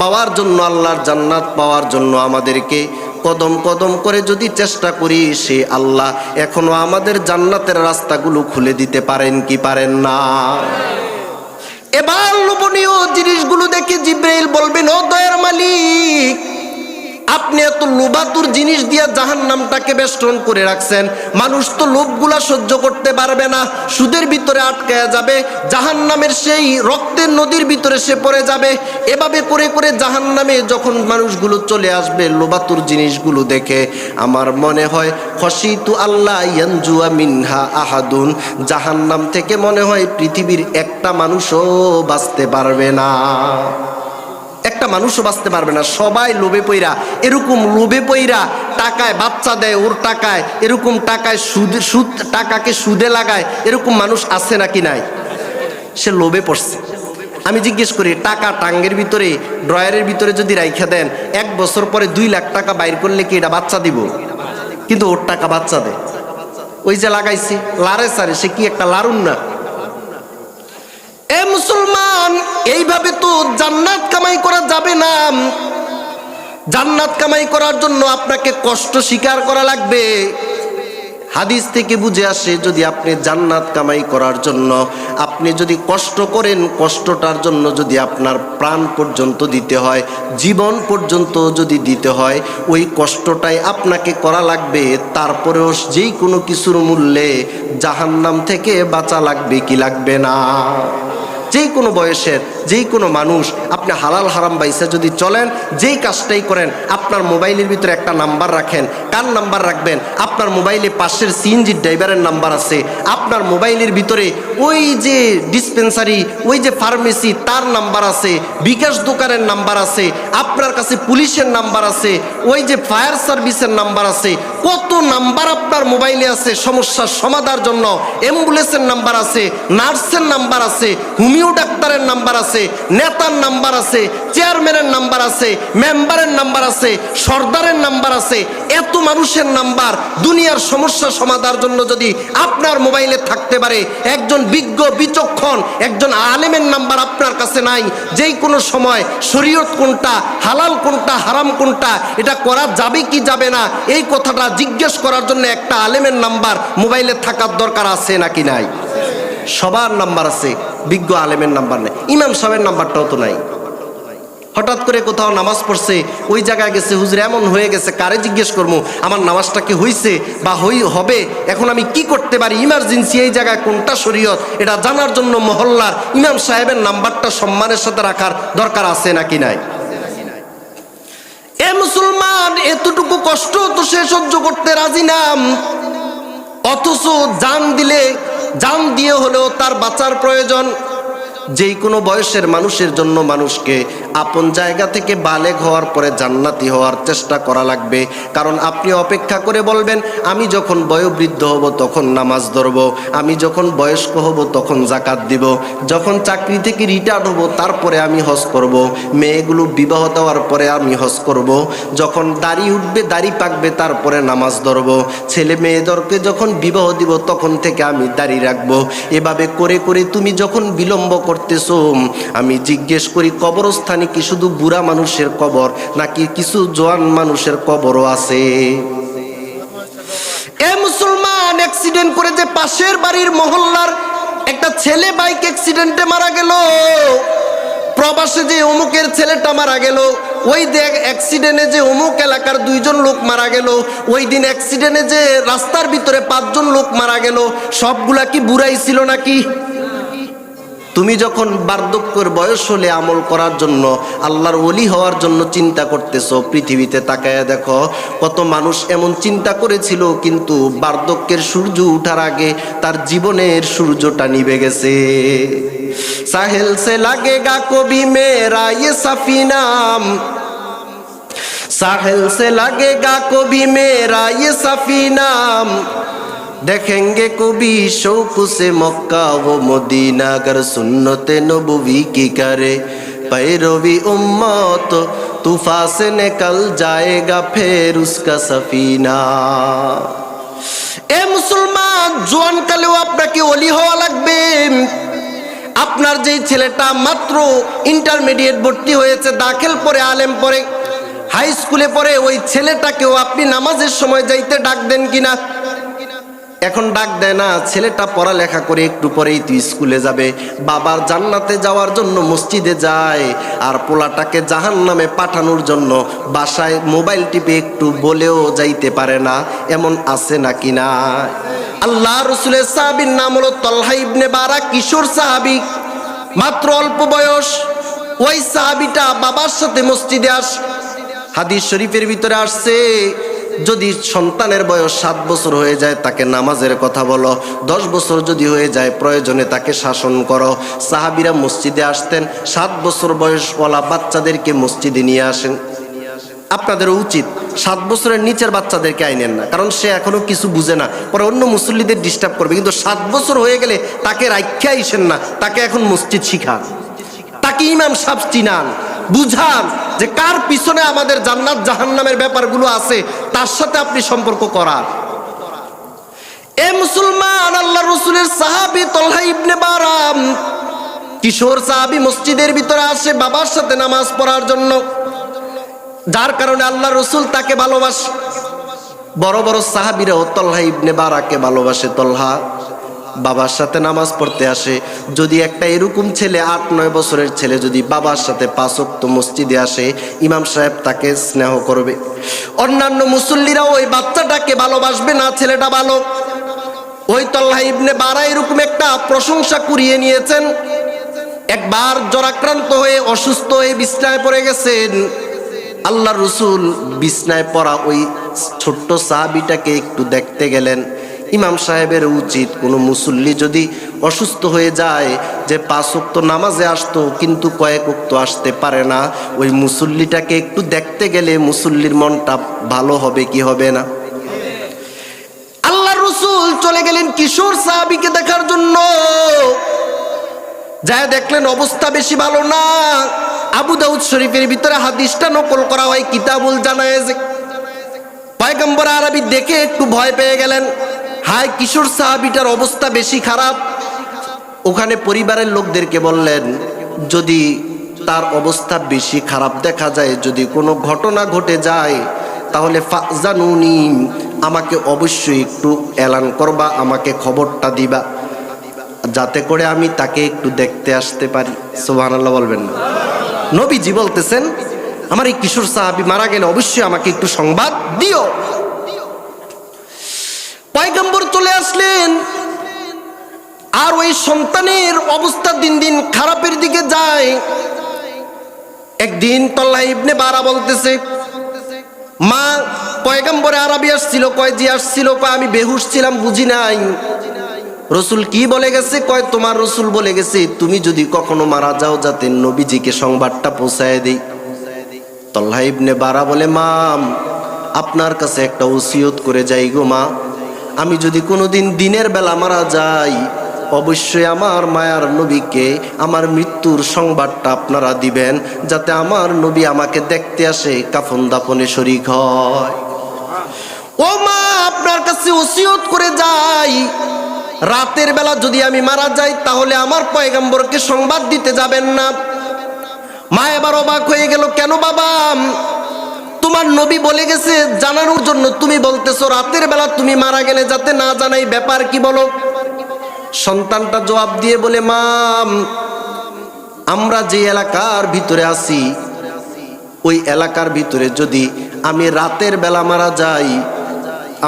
পাওয়ার জন্য, আল্লাহর জান্নাত পাওয়ার জন্য আমাদেরকে কদম কদম করে যদি চেষ্টা করি, সে আল্লাহ এখনো আমাদের জান্নাতের রাস্তাগুলো খুলে দিতে পারেন কি পারেন না? এবার লোভনীয় জিনিসগুলো দেখে জিব্রাইল বলবেন, ও দয়ার মালিক, আপনি এত লোভাতুর জিনিস দিয়ে জাহান্নামটাকে বেষ্টন করে রাখছেন। মানুষ তো লোভগুলা সহ্য করতে পারবে না, সুদের ভিতরে আটকায়া যাবে, জাহান্নামের সেই রক্তের নদীর ভিতরে সে পড়ে যাবে। এভাবে করে করে জাহান্নামে যখন মানুষগুলো চলে আসবে লোভাতুর জিনিসগুলো দেখে, আমার মনে হয় খশিতু আল্লাহ ইয়ানজুয়া মিনহা আহাদুন, জাহান্নাম থেকে মনে হয় পৃথিবীর একটা মানুষও বাঁচতে পারবে না, একটা মানুষও বাঁচতে পারবে না। সবাই লোভে পইরা, এরকম লোভে পইরা টাকায় বাচ্চা দেয়, ওর টাকায়, এরকম টাকায় সুদ টাকাকে সুদে লাগায়, এরকম মানুষ আছে নাকি নাই? সে লোভে পড়ছে। আমি জিজ্ঞেস করি, টাকা টাঙ্গের ভিতরে ড্রয়ারের ভিতরে যদি রাইখা দেন, 1 বছর পরে 2 লাখ টাকা বাইর করলে কি এটা বাচ্চা দিব? কিন্তু ওর টাকা বাচ্চা দেয়। ওই যে লাগাইছে লারে সারে, সে কি একটা লারুন না? এ মুসলমান, এইভাবে তো জান্নাত কামাই করা যাবে না। জান্নাত কামাই করার জন্য আপনাকে কষ্ট স্বীকার করা লাগবে। হাদিস থেকে বুঝে আসে, যদি আপনি জান্নাত কামাই করার জন্য আপনি যদি কষ্ট করেন, কষ্টটার জন্য যদি আপনার প্রাণ পর্যন্ত দিতে হয়, জীবন পর্যন্ত যদি দিতে হয়, ওই কষ্টটাই আপনাকে করা লাগবে। তারপরেও যেই কোনো কিছুর মূল্যে জাহান্নাম থেকে বাঁচা লাগবে কি লাগবে না? যেই কোনো বয়সের যেই কোনো মানুষ, আপনি হালাল হারাম বাইসা যদি চলেন, যেই কাজটাই করেন, আপনার মোবাইলের ভিতরে একটা নাম্বার রাখেন। কার নাম্বার রাখবেন? আপনার মোবাইলে পাশের সিএনজি ড্রাইভারের নাম্বার আছে, আপনার মোবাইলের ভিতরে ওই যে ডিসপেন্সারি, ওই যে ফার্মেসি, তার নাম্বার আছে, বিকাশ দোকানের নাম্বার আছে, আপনার কাছে পুলিশের নাম্বার আছে, ওই যে ফায়ার সার্ভিসের নাম্বার আছে। কত নাম্বার আপনার মোবাইলে আছে সমস্যার সমাধানের জন্য। অ্যাম্বুলেন্সের নাম্বার আছে, নার্সের নাম্বার আছে, হোমিও ডাক্তারের নাম্বার আছে, নেতার নাম্বার আছে, চেয়ারম্যানের নাম্বার আছে, মেম্বারের নাম্বার আছে, সর্দারের নাম্বার আছে। এত মানুষের নাম্বার দুনিয়ার সমস্যা সমাধানের জন্য যদি আপনার মোবাইলে থাকতে পারে, একজন বিজ্ঞ বিচক্ষণ একজন আলেমের নাম্বার আপনার কাছে নাই, যেই কোনো সময় শরীয়ত কোনটা, হালাল কোনটা, হারাম কোনটা, এটা করা যাবে কি যাবে না, এই কথাটা জিজ্ঞেস করার জন্য একটা আলেমের নাম্বার মোবাইলে থাকার দরকার আছে নাকি নাই? সবার নাম্বার আছে, বিজ্ঞ আলেমের নাম্বার নেই। ইমাম সাহেবের নাম্বারটাও তো নাই। হঠাৎ করে কোথাও নামাজ পড়ছে, ওই জায়গায় গেছে, হুজুর এমন হয়ে গেছে, কারে জিজ্ঞেস করবো আমার নামাজটা কি হইছে বা হবে, এখন আমি কি করতে পারি? ইমার্জেন্সি এই জায়গায় কোনটা শরীয়ত, এটা জানার জন্য মহল্লার ইমাম সাহেবের নাম্বারটা সম্মানের সাথে রাখার দরকার আছে নাকি নাই? এ মুসলমান, এতটুকু কষ্ট তো সে সহ্য করতে রাজি না, অথচ জান দিলে, জান দিয়ে হলেও তার বাঁচার প্রয়োজন। যেই কোনো বয়সের মানুষের জন্য মানুষকে আপন জায়গা থেকে বালেগ হওয়ার পরে জান্নাতি হওয়ার চেষ্টা করা লাগবে। কারণ আপনি অপেক্ষা করে বলবেন, আমি যখন বয়োবৃদ্ধ হব তখন নামাজ ধরব, আমি যখন বয়স্ক হব তখন জাকাত দিব, যখন চাকরি থেকে রিটায়ার্ড হব তারপরে আমি হজ করব, মেয়েগুলো বিবাহ দেওয়ার পরে আমি হজ করব, যখন দাড়ি উঠবে দাড়ি পাকবে তারপরে নামাজ ধরব, ছেলে মেয়েদেরকে যখন বিবাহ দিব তখন থেকে আমি দাড়ি রাখবো। এভাবে করে করে তুমি যখন বিলম্ব করতেছো, আমি জিজ্ঞেস করি, কবরস্থানে কি শুধু বুড়া মানুষের কবর নাকি কিছু জোয়ান মানুষের কবরও আছে? এ মুসলমান, অ্যাক্সিডেন্ট করে যে পাশের বাড়ির মহল্লার একটা ছেলে বাইক অ্যাক্সিডেন্টে মারা গেল, প্রবাসে যে অমুকের ছেলেটা মারা গেল, ওই দেখ অ্যাক্সিডেন্টে যে অমুক এলাকার 2 জন লোক মারা গেল, ওই দিন অ্যাক্সিডেন্টে যে রাস্তার ভিতরে 5 জন লোক মারা গেল, সবগুলা কি বুড়াই ছিল নাকি? তুমি যখন বার্ধক্যের বয়স হলে আমল করার জন্য, আল্লাহর ওলি হওয়ার জন্য চিন্তা করতেছো, পৃথিবীতে তাকায়া দেখো কত মানুষ এমন চিন্তা করেছিল, কিন্তু বার্ধক্যের সূর্য ওঠার আগে তার জীবনের সূর্যটা নিভে গেছে। সাহেল সে লাগেগা কবি মেরা ইয়ে সাফিনাম, साहिल से लगेगा कभी मेरा ये सफीना, देखेंगे कभी शौक से मक्का वो मदीना, अगर सुन्नते नबवी की करे पैरवी उम्मत, तूफान से निकल जाएगा फिर उसका सफीना। ए मुसलमान জোয়ান কালেও আপনাকে ওলি হওয়া লাগবে। আপনার যেই ছেলেটা মাত্র ইন্টারমিডিয়েট ভর্তি হয়েছে, দাখিল পড়ে, আলেম পড়ে, হাই স্কুলে পড়ে, ওই ছেলেটাকেও আপনি নামাজের সময় যাইতে ডাক দেন কিনা? এখন ডাক দেয় না। ছেলেটা পড়ালেখা করে একটু পরেই তুই স্কুলে যাবে, বাবার জান্নাতে যাওয়ার জন্য মসজিদে যায়, আর পোলাটাকে জাহান্নামে পাঠানোর জন্য বাসায় মোবাইল টিপে একটু বলেও যাইতে পারে না। এমন আছে নাকি না? আল্লাহ রসুলের সাহাবীর নাম হলো তলহা ইবনে বারা, কিশোর সাহাবী, মাত্র অল্প বয়স। ওই সাহাবীটা বাবার সাথে মসজিদে আসে। হাদিস শরীফের ভিতরে আসছে, যদি সন্তানের বয়স 7 বছর হয়ে যায় তাকে নামাজের কথা বলো, 10 বছর যদি হয়ে যায় প্রয়োজনে তাকে শাসন করো। সাহাবীরা মসজিদে আসতেন, 7 বছর বয়সওয়ালা বাচ্চাদেরকে মসজিদে নিয়ে আসেন। আপনাদের উচিত 7 বছরের নিচের বাচ্চাদেরকে আইনেন না, কারণ সে এখনো কিছু বুঝে না, পরে অন্য মুসল্লিদের ডিস্টার্ব করবে। কিন্তু 7 বছর হয়ে গেলে তাকে রাইখা আইসেন না, তাকে এখন মসজিদ শিখান, তাকে ইমাম সাহেব চিনান, বুঝান যে কার পিছনে আমাদের জান্নাত জাহান্নামের ব্যাপারগুলো আছে, তার সাথে আপনি সম্পর্ক করান। এ মুসলমান, আল্লাহ রসুলের সাহাবী তলহা ইবনে বারা, কিশোর সাহাবী, মসজিদের ভিতরে আসে বাবার সাথে নামাজ পড়ার জন্য, যার কারণে আল্লাহ রসুল তাকে ভালোবাসে। বড় বড় সাহাবীরাও তলহা ইবনে বারাকে ভালোবাসে। তলহা বাবার সাথে নামাজ পড়তে আসে। যদি একটা এরকম ছেলে, 8-9 বছরের ছেলে যদি বাবার সাথে 5 ওয়াক্ত মসজিদে আসে, ইমাম সাহেব তাকে স্নেহ করবে। অন্যান্য মুসল্লিরাও ওই বাচ্চাটাকে ভালোবাসবে না, ছেলেটা ভালো। ওই তলহা ইবনে বারা এরকম একটা প্রশংসা কুড়িয়ে নিয়েছেন। একবার জ্বরাক্রান্ত হয়ে অসুস্থ হয়ে বিছনায় পড়ে গেছেন। আল্লাহ রসুল বিছনায় পড়া ওই ছোট্ট সাহাবীটাকে একটু দেখতে গেলেন। ইমাম সাহেবের উচিত, কোনো মুসল্লি যদি অসুস্থ হয়ে যায়, যে 5 ওয়াক্ত নামাজে আসতো কিন্তু কয়েক ওয়াক্ত আসতে পারে না, ওই মুসল্লিটাকে একটু দেখতে গেলে মুসল্লির মনটা ভালো হবে কি হবে না? আল্লাহ রসুল চলে গেলেন কিশোর সাহাবীকে দেখার জন্য। যায় দেখলেন অবস্থা বেশি ভালো না। আবু দাউদ শরীফের ভিতরে হাদিসটা নকল করা হয়, কিতাবুল জানায়েজ। পয়গম্বর আরবি দেখে একটু ভয় পেয়ে গেলেন, হায় কিশোর সাহাবীটার অবস্থা বেশি খারাপ। ওখানে পরিবারের লোকদেরকে বললেন, যদি তার অবস্থা বেশি খারাপ দেখা যায়, যদি কোনো ঘটনা ঘটে যায়, তাহলে ফাজানুনি, আমাকে অবশ্যই একটু এলান করবা, আমাকে খবরটা দিবা, যাতে করে আমি তাকে একটু দেখতে আসতে পারি। সুবহানাল্লাহ বলবেন না? নবীজি বলতেছেন, আমার এই কিশোর সাহাবী মারা গেলে অবশ্যই আমাকে একটু সংবাদ দিও। পয়গম্বর চলে আসলেন, আর ওই সন্তানের অবস্থা দিন দিন খারাপের দিকে যায়। একদিন তলহা ইবনে বারা বলতেছে, মা, পয়গম্বরে আরবি আসছিল। কয় জি আসছিল। কয় আমি বেহুশ ছিলাম, বুঝি নাই। রসুল কি বলে গেছে? কয় তোমার রসুল বলে গেছে তুমি যদি কখনো মারা যাও যাতে নবীজিকে সংবাদটা পৌঁছায় দেই। তলহা ইবনে বারা বলে, মা, আপনার কাছে একটা ওসিয়ত করে যাই গো মা, আমি যদি কোনোদিন দিনের বেলা মারা যাই, অবশ্যই আমার মায়ার নবীকে আমার মৃত্যুর সংবাদটা আপনারা দিবেন, যাতে আমার নবী আমাকে দেখতে আসে, কাফন দাফনে শরীক হয়। ও মা, আপনার কাছে ওসিয়ত করে যাই, রাতের বেলা যদি আমি মারা যাই তাহলে আমার পয়গম্বরকে সংবাদ দিতে যাবেন না। মা এবার অবাক হয়ে গেল, কেন বাবা? তোমার নবী বলে গেছে জানানোর জন্য, তুমি বলতেছো রাতের বেলা তুমি মারা গেলে যাতে না জানাই, ব্যাপার কি বলো? সন্তানটা জবাব দিয়ে বলে, মা, আমরা যে এলাকার ভিতরে আছি ওই এলাকার ভিতরে যদি আমি রাতের বেলা মারা যাই,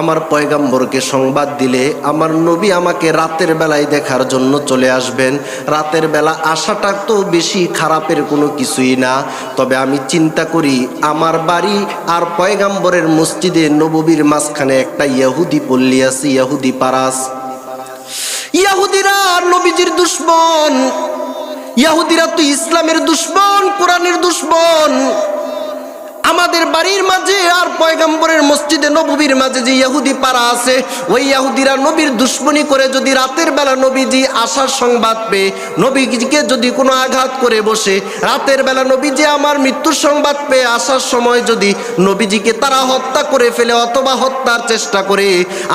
আমার পয়গাম্বরকে সংবাদ দিলে আমার নবী আমাকে রাতের বেলায় দেখার জন্য চলে আসবেন। রাতের বেলা আসাটা তো বেশি খারাপের কোনো কিছুই না, তবে আমি চিন্তা করি আমার বাড়ি আর পয়গাম্বরের মসজিদে নববীর মাঝখানে একটা ইহুদি পল্লী আছে, ইহুদি পারাস। ইহুদিরা নবীজির দুশমন, ইহুদিরা তো ইসলামের দুশমন, কোরআনের দুশমন। আমাদের বাড়ির মাঝে আর পয়গম্বরের মসজিদে নববীর মাঝে যে ইহুদি পাড়া আছে, ওই ইহুদিরা নবীর দুশমনি করে যদি রাতের বেলা নবীজি আসার সংবাদ পেয়ে নবীজিকে যদি কোনো আঘাত করে বসে, রাতের বেলা নবীজি আমার মৃত্যুর সংবাদ পেয়ে আসার সময় যদি নবীজিকে তারা হত্যা করে ফেলে অথবা হত্যার চেষ্টা করে,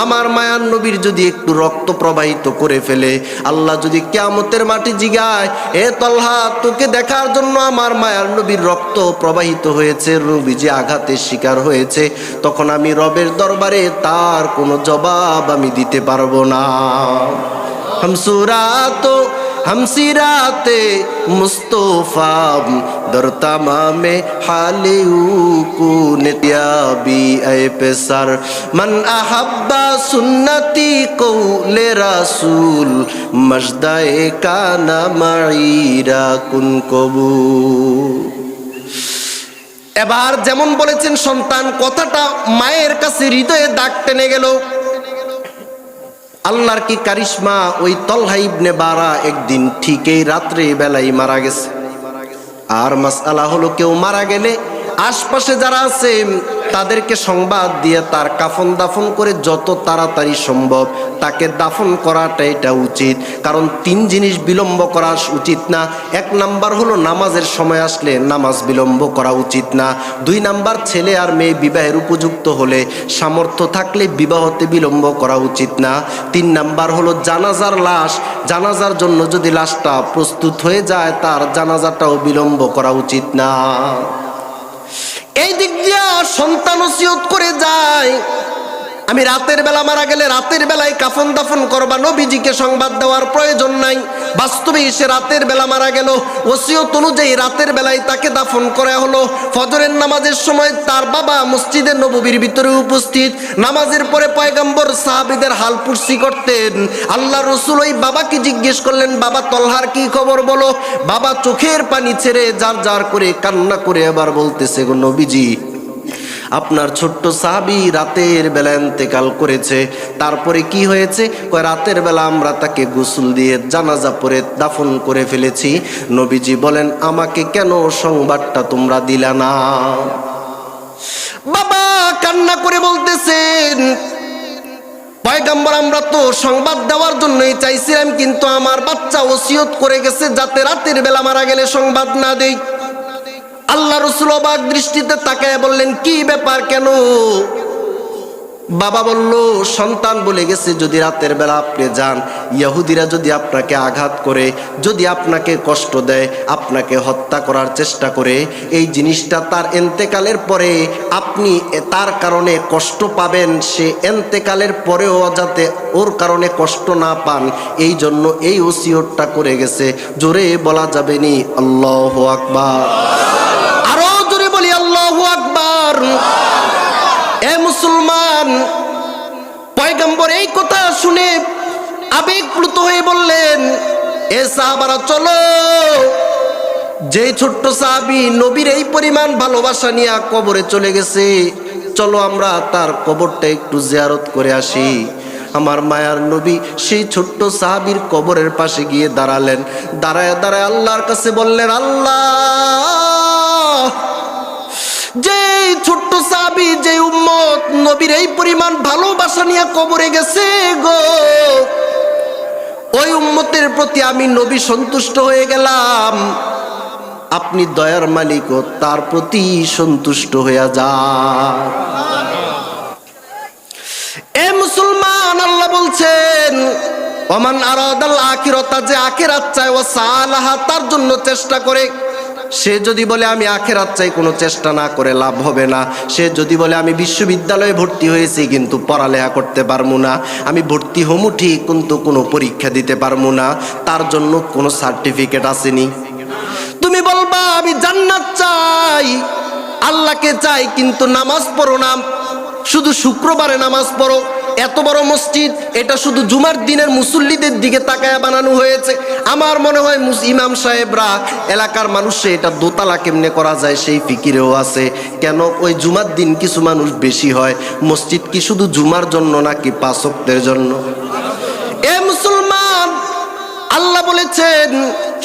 আমার মায়ার নবীর যদি একটু রক্ত প্রবাহিত করে ফেলে, আল্লাহ যদি কিয়ামতের মাটি জিগায়, এ তলহা তোকে দেখার জন্য আমার মায়ার নবীর রক্ত প্রবাহিত হয়েছে, নবীজি আঘাতের শিকার হয়েছে, তখন আমি রবের দরবারে তার কোনো জবাব আমি দিতে পারবো না। হামসিরাতে মুস্তফা দর তামামে হালিউ কুনিয়াবি আয়ে পেসার মান আহাব্বা সুন্নতি কৌলে রাসূল মজদায়ে কানা মাইরা কুন কবু। এবার যেমন বলেছেন সন্তান, কথাটা মায়ের কাছে হৃদয়ে দাগ টেনে গেল। আল্লাহর কি কারিশমা, ওই তলহা ইবনে বারা একদিন ঠিক এই রাত্রে বেলায় মারা গেছে। আর মাসআলা হলো কেউ মারা গেলে আশপাশে যারা আছে তাদেরকে সংবাদ দিয়ে তার কাফন দাফন করে যত তাড়াতাড়ি সম্ভব তাকে দাফন করাটা এটা উচিত। কারণ তিন জিনিস বিলম্ব করা উচিত না। এক নাম্বার হলো নামাজের সময় আসলে নামাজ বিলম্ব করা উচিত না। দুই নাম্বার, ছেলে আর মেয়ে বিবাহের উপযুক্ত হলে সামর্থ্য থাকলে বিবাহতে বিলম্ব করা উচিত না। তিন নাম্বার হলো জানাজার লাশ, জানাজার জন্য যদি লাশটা প্রস্তুত হয়ে যায় তার জানাজাটাও বিলম্ব করা উচিত না। এই দিক দিয়ে সন্তান ওসিয়ত করে যায়, আমি রাতের বেলা মারা গেলে রাতের বেলায় কাফন দাফন করবা, নবীজিকে সংবাদ দেওয়ার প্রয়োজন নাই। বাস্তবে সে রাতের বেলা মারা গেল, ওসিয়ত অনুযায়ী রাতের বেলায় তাকে দাফন করা হলো। ফজরের নামাজের সময় তার বাবা মসজিদের নববীর ভিতরে উপস্থিত। নামাজের পরে পয়গম্বর সাহাবীদের হাল পুরসি করতেন। আল্লাহ রসুল ওই বাবাকে জিজ্ঞেস করলেন, বাবা তলহার কি খবর বলো। বাবা চোখের পানি ছেড়ে জার জার করে কান্না করে এবার বলতেছে, গো নবীজি, আপনার ছোট্ট সাহাবী রাতের বেলা ইন্তেকাল করেছে। তারপরে কি হয়েছে? কয় রাতের বেলা আমরা তাকে গোসল দিয়ে জানাজা পড়ে দাফন করে ফেলেছি। নবীজি বলেন, আমাকে কেন সংবাদটা তোমরা দিলা না? বাবা কান্না করে বলতেছেন, পয়গম্বর আমরা তো সংবাদ দেওয়ার জন্যই চাইছিলাম, কিন্তু আমার বাচ্চা ওসিয়ত করে গেছে যাতে রাতের বেলা মারা গেলে সংবাদ না দেই। আল্লাহ রসুল অবাক দৃষ্টিতে তাকায় বললেন, কি ব্যাপার, কেন? বাবা বলল, সন্তান বলে গেছে যদি রাতের বেলা আপনি যান, ইহুদিরা যদি আপনাকে আঘাত করে, যদি আপনাকে কষ্ট দেয়, আপনাকে হত্যা করার চেষ্টা করে, এই জিনিসটা তার এন্তেকালের পরে আপনি তার কারণে কষ্ট পাবেন, সে এন্তেকালের পরেও যাতে ওর কারণে কষ্ট না পান, এই জন্য এই ওসিয়তটা করে গেছে। জোরে বলা যাবে নি আল্লাহু আকবার? আরো জোরে বলি আল্লাহু আকবার। এ মুসলমান, পয়গম্বর এই কথা শুনে আবেগপ্লুত হয়ে বললেন, এ সাহাবারা চলো, যে ছোট্ট সাহাবী নবীর এই পরিমাণ ভালোবাসা নিয়ে কবরে চলে গেছে, চলো আমরা তার কবরটা একটু জিয়ারত করে আসি। আমার মায়ার নবী সেই ছোট্ট সাহাবীর কবরের পাশে গিয়ে দাঁড়ালেন। দাঁড়ায় দাঁড়ায় আল্লাহর কাছে বললেন, আল্লাহ, যে ছোট্ট সাহাবী, যে উম্মত নবীর এই পরিমাণ ভালোবাসা নিয়ে কবরে গেছে গো, ওই উম্মতের প্রতি আমি নবী সন্তুষ্ট হয়ে গেলাম। আপনি দয়ার মালিক, তার প্রতি সন্তুষ্ট হয়ে যান। এ মুসলমান, আল্লাহ বলছেন, ওমান আরাদাল আখিরাতা, যে আখিরাত চায়, ও সালাহা, তার জন্য চেষ্টা করে। সে যদি বলে আমি আখিরাত চাই, কোনো চেষ্টা না করে লাভ হবে না। সে যদি বলে আমি বিশ্ববিদ্যালয়ে ভর্তি হয়েছি কিন্তু পড়ালেখা করতে পারবো না, আমি ভর্তি হমু ঠিক কিন্তু কোনো পরীক্ষা দিতে পারবো না, তার জন্য কোনো সার্টিফিকেট আসেনি। তুমি বলবা আমি জান্নাত চাই, আল্লাহকে চাই কিন্তু নামাজ পড়ো না, শুধু শুক্রবারে নামাজ পড়ো। এত বড় মসজিদ, এটা শুধু জুমার দিনের মুসল্লিদের দিকে তাকায়া বানানো হয়েছে। আমার মনে হয় ইমাম সাহেবরা এলাকার মানুষে এটা দোতলা কেমনে করা যায় সেই ফিকিরেও আছে। কেন ওই জুমার দিন কিছু মানুষ বেশি হয়। মসজিদ কি শুধু জুমার জন্য নাকি 5 ওয়াক্তের জন্য? এ মুসলমান, আল্লাহ বলেছেন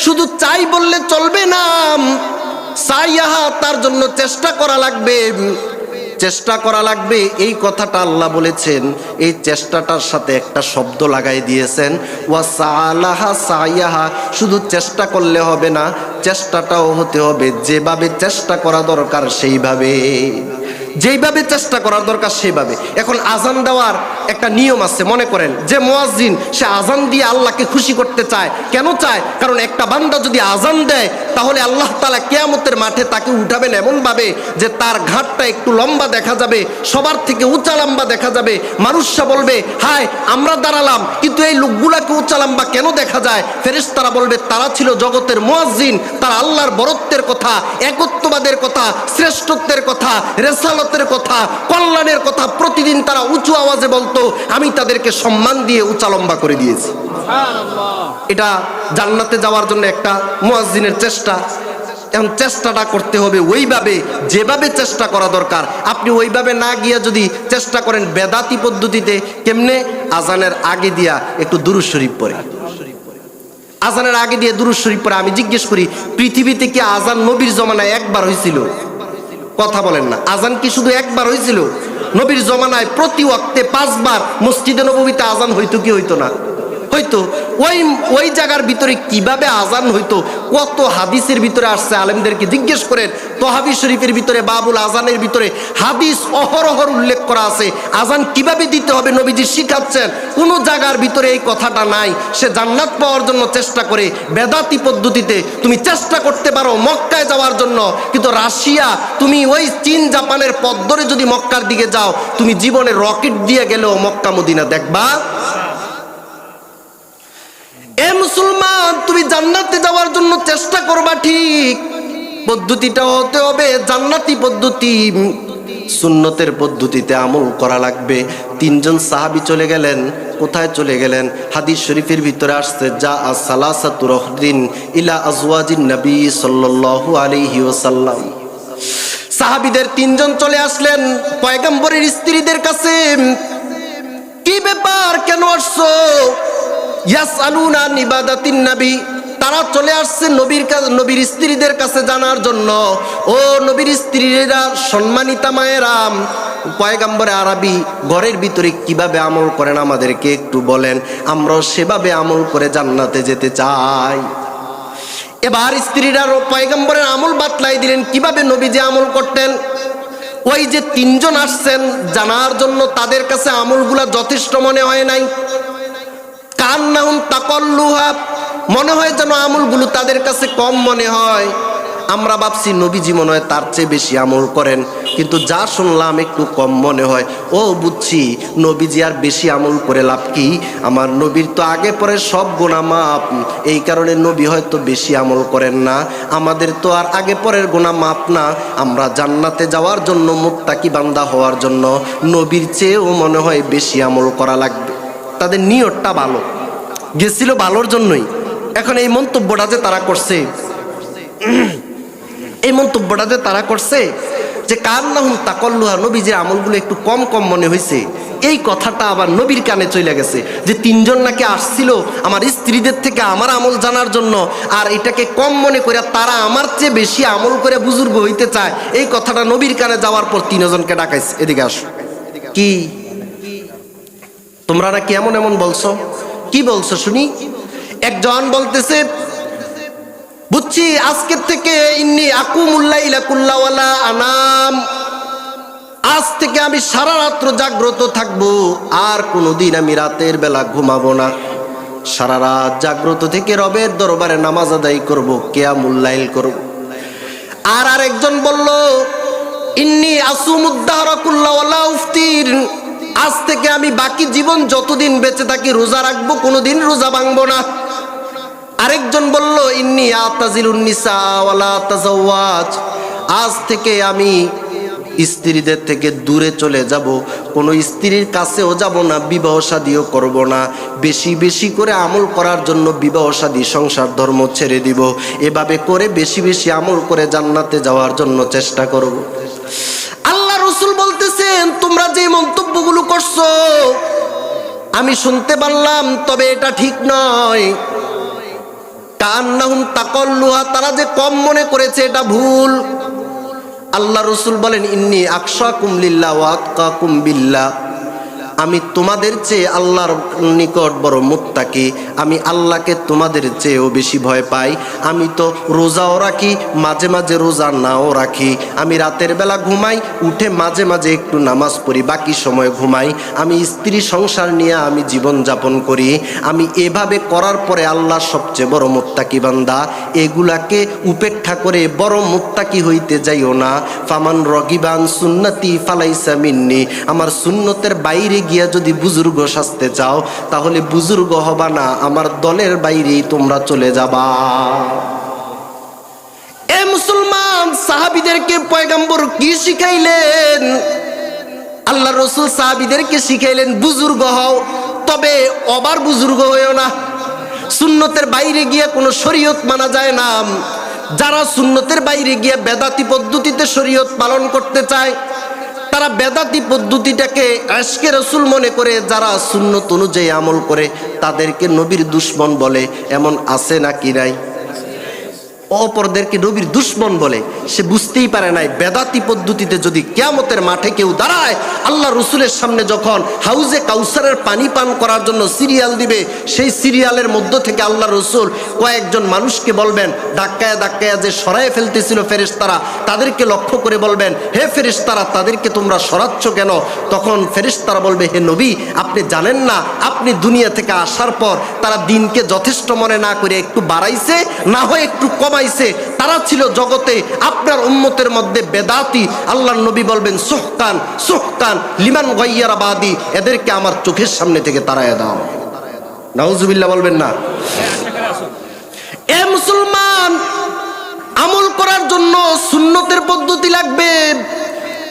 শুধু চাই বললে চলবে না, সাইয়াহা, তার জন্য চেষ্টা করা লাগবে, চেষ্টা করা লাগবে। এই কথাটা আল্লাহ বলেছেন, এই চেষ্টাটার সাথে একটা শব্দ লাগাই দিয়েছেন, ওয়াসালাহা সাইয়াহা। শুধু চেষ্টা করলে হবে না, চেষ্টাটাও হতে হবে যেভাবে চেষ্টা করা দরকার সেইভাবে, যেইভাবে চেষ্টা করার দরকার সেইভাবে। এখন আজান দেওয়ার একটা নিয়ম আছে। মনে করেন যে মুয়াজ্জিন, সে আজান দিয়ে আল্লাহকে খুশি করতে চায়। কেন চায়? কারণ একটা বান্দা যদি আজান দেয় তাহলে আল্লাহ তাআলা কিয়ামতের মাঠে তাকে উঠাবেন এমনভাবে যে তার ঘাটটা একটু লম্বা দেখা যাবে, সবার থেকে উঁচা লম্বা দেখা যাবে। মানুষরা বলবে, হায় আমরা দাঁড়ালাম কিন্তু এই লোকগুলাকে উঁচা লম্বা কেন দেখা যায়? ফেরেশতারা বলবে, তারা ছিল জগতের মুয়াজ্জিন, তারা আল্লাহর বরত্বের কথা, একত্ববাদের কথা, শ্রেষ্ঠত্বের কথা, রেসালত কথা, কল্যাণের কথা প্রতিদিন তারা উঁচু আওয়াজে বলতো। আমি তাদেরকে সম্মান দিয়ে উঁচা লম্বা করে দিয়েছি। এটা জান্নাতে যাওয়ার জন্য একটা মুয়াজ্জিনের চেষ্টা। এখন চেষ্টাটা করতে হবে ওইভাবে যেভাবে চেষ্টা করা দরকার। আপনি ওইভাবে না গিয়ে যদি চেষ্টা করেন বেদাতি পদ্ধতিতে, কেমনে? আজানের আগে দিয়া একটু দুরূদ শরীফ পড়ে, আজানের আগে দিয়ে দুরূদ শরীফ পড়ে। আমি জিজ্ঞেস করি, পৃথিবীতে কি আজান নবীর জমানায় একবার হয়েছিল? কথা বলেন না। আজান কি শুধু একবার হয়েছিল? নবীর জমানায় প্রতি ওয়াক্তে 5 বার মসজিদে নববীতে আজান হইতো কি হইতো না? হইতো। ওই জায়গার ভিতরে কিভাবে আজান হইতো, কত হাদিসের ভিতরে আসছে। আলেমদেরকে জিজ্ঞেস করেন, তহাবি শরীফের ভিতরে বাবুল আজানের ভিতরে হাদিস অহরহর উল্লেখ করা আছে। আজান কিভাবে দিতে হবে নবীজি শিখাচ্ছেন। কোন জায়গার ভিতরে এই কথাটা নাই। সে জান্নাত পাওয়ার জন্য চেষ্টা করে বেদাতি পদ্ধতিতে। তুমি চেষ্টা করতে পারো মক্কায় যাওয়ার জন্য, কিন্তু রাশিয়া, তুমি ওই চীন জাপানের পথ ধরে যদি মক্কার দিকে যাও, তুমি জীবনে রকেট দিয়ে গেলেও মক্কা মদিনা দেখবা। এ মুসলমান, তুমি জান্নাতে যাওয়ার জন্য চেষ্টা করবা, ঠিক পদ্ধতিটা হতে হবে জান্নাতি পদ্ধতি, সুন্নতের পদ্ধতিতে আমল করা লাগবে। 3 জন সাহাবী চলে গেলেন। কোথায় চলে গেলেন? হাদিস শরীফের ভিতরে আসছে, যা সালাসাতু রাহদিন ইলা আজওয়াজিন নবী সাল্লাল্লাহু আলাইহি ওয়াসাল্লাম। সাহাবীদের 3 জন চলে আসলেন পয়গম্বরের স্ত্রীদের কাছে। কি ব্যাপার, কেন আসছো? ইয়াসআলুনা আন ইবাদাতিন নবী। তারা চলে আসছে নবীর স্ত্রীদের কাছে জানার জন্য। ও নবীর স্ত্রীরা, সম্মানিতা মায়েরা, পয়গম্বরে আরবি ঘরের ভিতরে কিভাবে আমল করেন আমাদেরকে একটু বলেন, আমরাও সেভাবে আমল করে জান্নাতে যেতে চাই। এবার স্ত্রীরা পয়গম্বরের আমল বাতলাই দিলেন, কিভাবে নবীজি আমল করতেন। ওই যে 3 জন আসছেন জানার জন্য, তাদের কাছে আমলগুলা যথেষ্ট মনে হয় নাই। কান্নাহুম তাকাল্লুহা, মনে হয় যেন আমলগুলো তাদের কাছে কম মনে হয়। আমরা ভাবছি নবীজি মনে হয় তার চেয়ে বেশি আমল করেন, কিন্তু যা শুনলাম একটু কম মনে হয়। ও বুঝছি, নবীজি আর বেশি আমল করে লাভ কি? আমার নবীর তো আগে পরে সব গুনাহ মাফ, এই কারণে নবী হয়তো বেশি আমল করেন না। আমাদের তো আর আগে পরের গুনাহ মাফ না। আমরা জান্নাতে যাওয়ার জন্য, মুত্তাকি বান্দা হওয়ার জন্য নবীর চেয়েও মনে হয় বেশি আমল করা লাগবে। তাদের নিয়তটা ভালো, গেছিল ভালোর জন্যই। এখন এই মন্তব্যটা যে তারা করছে, এই মন্তব্যটা যে তারা করছে যে কান্নাহুম তাকাল্লুহা, নবীজির আমলগুলো একটু কম কম মনে হয়েছে, এই কথাটা আবার নবীর কানে চলে গেছে যে 3 জন নাকি আসছিল আমার স্ত্রীদের থেকে আমার আমল জানার জন্য, আর এটাকে কম মনে করে তারা আমার চেয়ে বেশি আমল করে বুজুর্গ হইতে চায়। এই কথাটা নবীর কানে যাওয়ার পর 3 জনকে ডাকাইছে, এদিকে আসো। কি তোমরা নাকি এমন এমন বলছো? কি বলছো শুনি? একজন বলতেছে, বুঝছি আজকের থেকে ইন্নী আকুমুল্লাইলা কুল্লাওয়ালা আনাম, আজ থেকে আমি সারা রাত্র জাগ্রত থাকবো, আর কোনোদিন আমি রাতের বেলা ঘুমাবো না। সারা রাত জাগ্রত থেকে রবের দরবারে নামাজ আদায় করব, কিয়ামুল লাইল করব। আর আরেকজন বলল, ইন্নী আসুমুদ্দাহরা কুল্লাওয়ালা উফতির, আজ থেকে আমি বাকি জীবন যতদিন বেঁচে থাকি রোজা রাখবো, কোনোদিন রোজা ভাঙবো না। আরেকজন বলল, ইন্নী আতাজিলুন নিসা ওয়ালা তাজাওয়াজ, আজ থেকে আমি স্ত্রীদের থেকে দূরে চলে যাব, কোনো স্ত্রীর কাছেও যাব না, বিবাহ শাদীও করব না, বেশি বেশি করে আমল করার জন্য বিবাহ শাদী সংসার ধর্ম ছেড়ে দিব। এভাবে করে বেশি বেশি আমল করে জান্নাতে যাওয়ার জন্য চেষ্টা করব। আল্লাহ রাসূল বলতেছেন, তোমরা যে মন্তব্যগুলো করছো আমি শুনতে পারলাম, তবে এটা ঠিক নয়। কান্নাহুম তাকাল্লুহা, তারা যে কম মনে করেছে এটা ভুল। আল্লাহ রাসূল বলেন, ইন্নী আকশাকুম লিল্লাহ ওয়া আতকাকুম বিল্লাহ, আমি তোমাদের চেয়ে আল্লাহর নিকট বড় মুত্তাকি, আমি আল্লাহকে তোমাদের চেয়েও বেশি ভয় পাই। আমি তো রোজাও রাখি, মাঝে মাঝে রোজা নাও রাখি, আমি রাতের বেলা ঘুমাই, উঠে মাঝে মাঝে একটু নামাজ পড়ি, বাকি সময় ঘুমাই, আমি স্ত্রী সংসার নিয়ে আমি জীবন যাপন করি। আমি এভাবে করার পরে আল্লাহ সবচেয়ে বড় মুত্তাকি বান্দা। এগুলাকে উপেক্ষা করে বড় মুত্তাকি হইতে যাইও না। ফামান রগিবান সুন্নতি ফালাইসা মিন্নি, আমার সুন্নতের বাইরে গিয়া যদি বুজুর্গ সাজতে চাও তাহলে বুজুর্গ হবা না, আমার দলের বাইরেই তোমরা চলে যাবা। এ মুসলমান, সাহাবীদেরকে পয়গম্বর কি শিখাইলেন? আল্লাহ রাসূল সাহাবীদেরকে শিখাইলেন, বুজুর্গ হও, তবে ওভার বুজুর্গ হইও না। সুন্নতের বাইরে গিয়া কোনো শরীয়ত মানা যায় না। যারা সুন্নতের বাইরে গিয়া বেদাতি পদ্ধতিতে শরীয়ত পালন করতে চায়, তারা বেদাতি পদ্ধতিটাকে আশকে রাসূল মনে করে, যারা সুন্নত অনুযায়ী আমল করে তাদেরকে নবীর দুশমন বলে। এমন আছে নাকি নাই? অপরদেরকে নবীর দুশমন বলে। সে বুঝতেই পারে নাই বেদাতি পদ্ধতিতে যদি কিয়ামতের মাঠে কেউ দাঁড়ায়, আল্লাহ রসুলের সামনে যখন হাউজে কাউসারের পানি পান করার জন্য সিরিয়াল দিবে, সেই সিরিয়ালের মধ্য থেকে আল্লাহ রসুল কয়েকজন মানুষকে বলবেন, ধাক্কায় ধাক্কায় যে সরায় ফেলতেছিল ফেরেশতারা, তাদেরকে লক্ষ্য করে বলবেন, হে ফেরেশতারা, তাদেরকে তোমরা সরাচ্ছ কেন? তখন ফেরেশতারা বলবে, হে নবী, আপনি জানেন না, আপনি দুনিয়া থেকে আসার পর তারা দিনকে যথেষ্ট মনে না করে একটু বাড়াইছে, না হয় একটু কমাইছে, তারা ছিল জগতে আপনার উম্মতের মধ্যে বেদাতি। আল্লাহর নবী বলবেন, সুহকান সুহকান লিমান গায়্যারা বাদি, এদেরকে আমার চোখের সামনে থেকে তাড়ায় দাও। নাউজুবিল্লাহ বলবেন না? এ মুসলমান, আমল করার জন্য সুন্নতের পদ্ধতি লাগবে।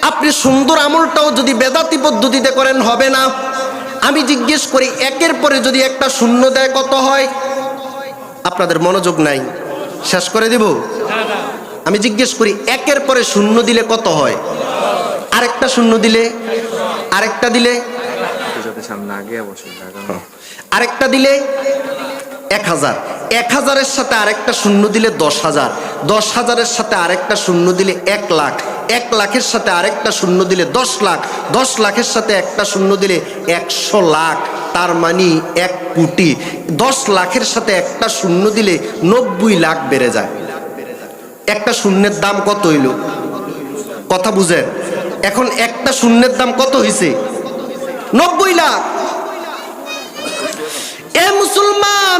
আপনি সুন্দর আমলটাও যদি বেদাতি পদ্ধতিতে করেন হবে না। আমি জিজ্ঞেস করি, একের পরে যদি একটা শূন্য দেয় কত হয়? আপনাদের মনোযোগ নাই, শেষ করে দিব। আমি জিজ্ঞেস করি, একের পরে শূন্য দিলে কত হয়? আরেকটা শূন্য দিলে, আরেকটা দিলে, আরেকটা দিলে 1000, 1000-এর সাথে আরেকটা শূন্য দিলে 10,000, 10,000-এর সাথে আরেকটা শূন্য দিলে 1 লাখ, 1 লাখের সাথে আরেকটা শূন্য দিলে 10 লাখ, 10 লাখের সাথে একটা শূন্য দিলে 100 লাখ, তার মানে 1 কোটি। 10 লাখের সাথে একটা শূন্য দিলে 90 লাখ বেড়ে যায়। একটা শূন্যের দাম কত হইল? কথা বুঝেন? এখন একটা শূন্যের দাম কত হয়েছে? 90 লাখ। এ মুসলমান,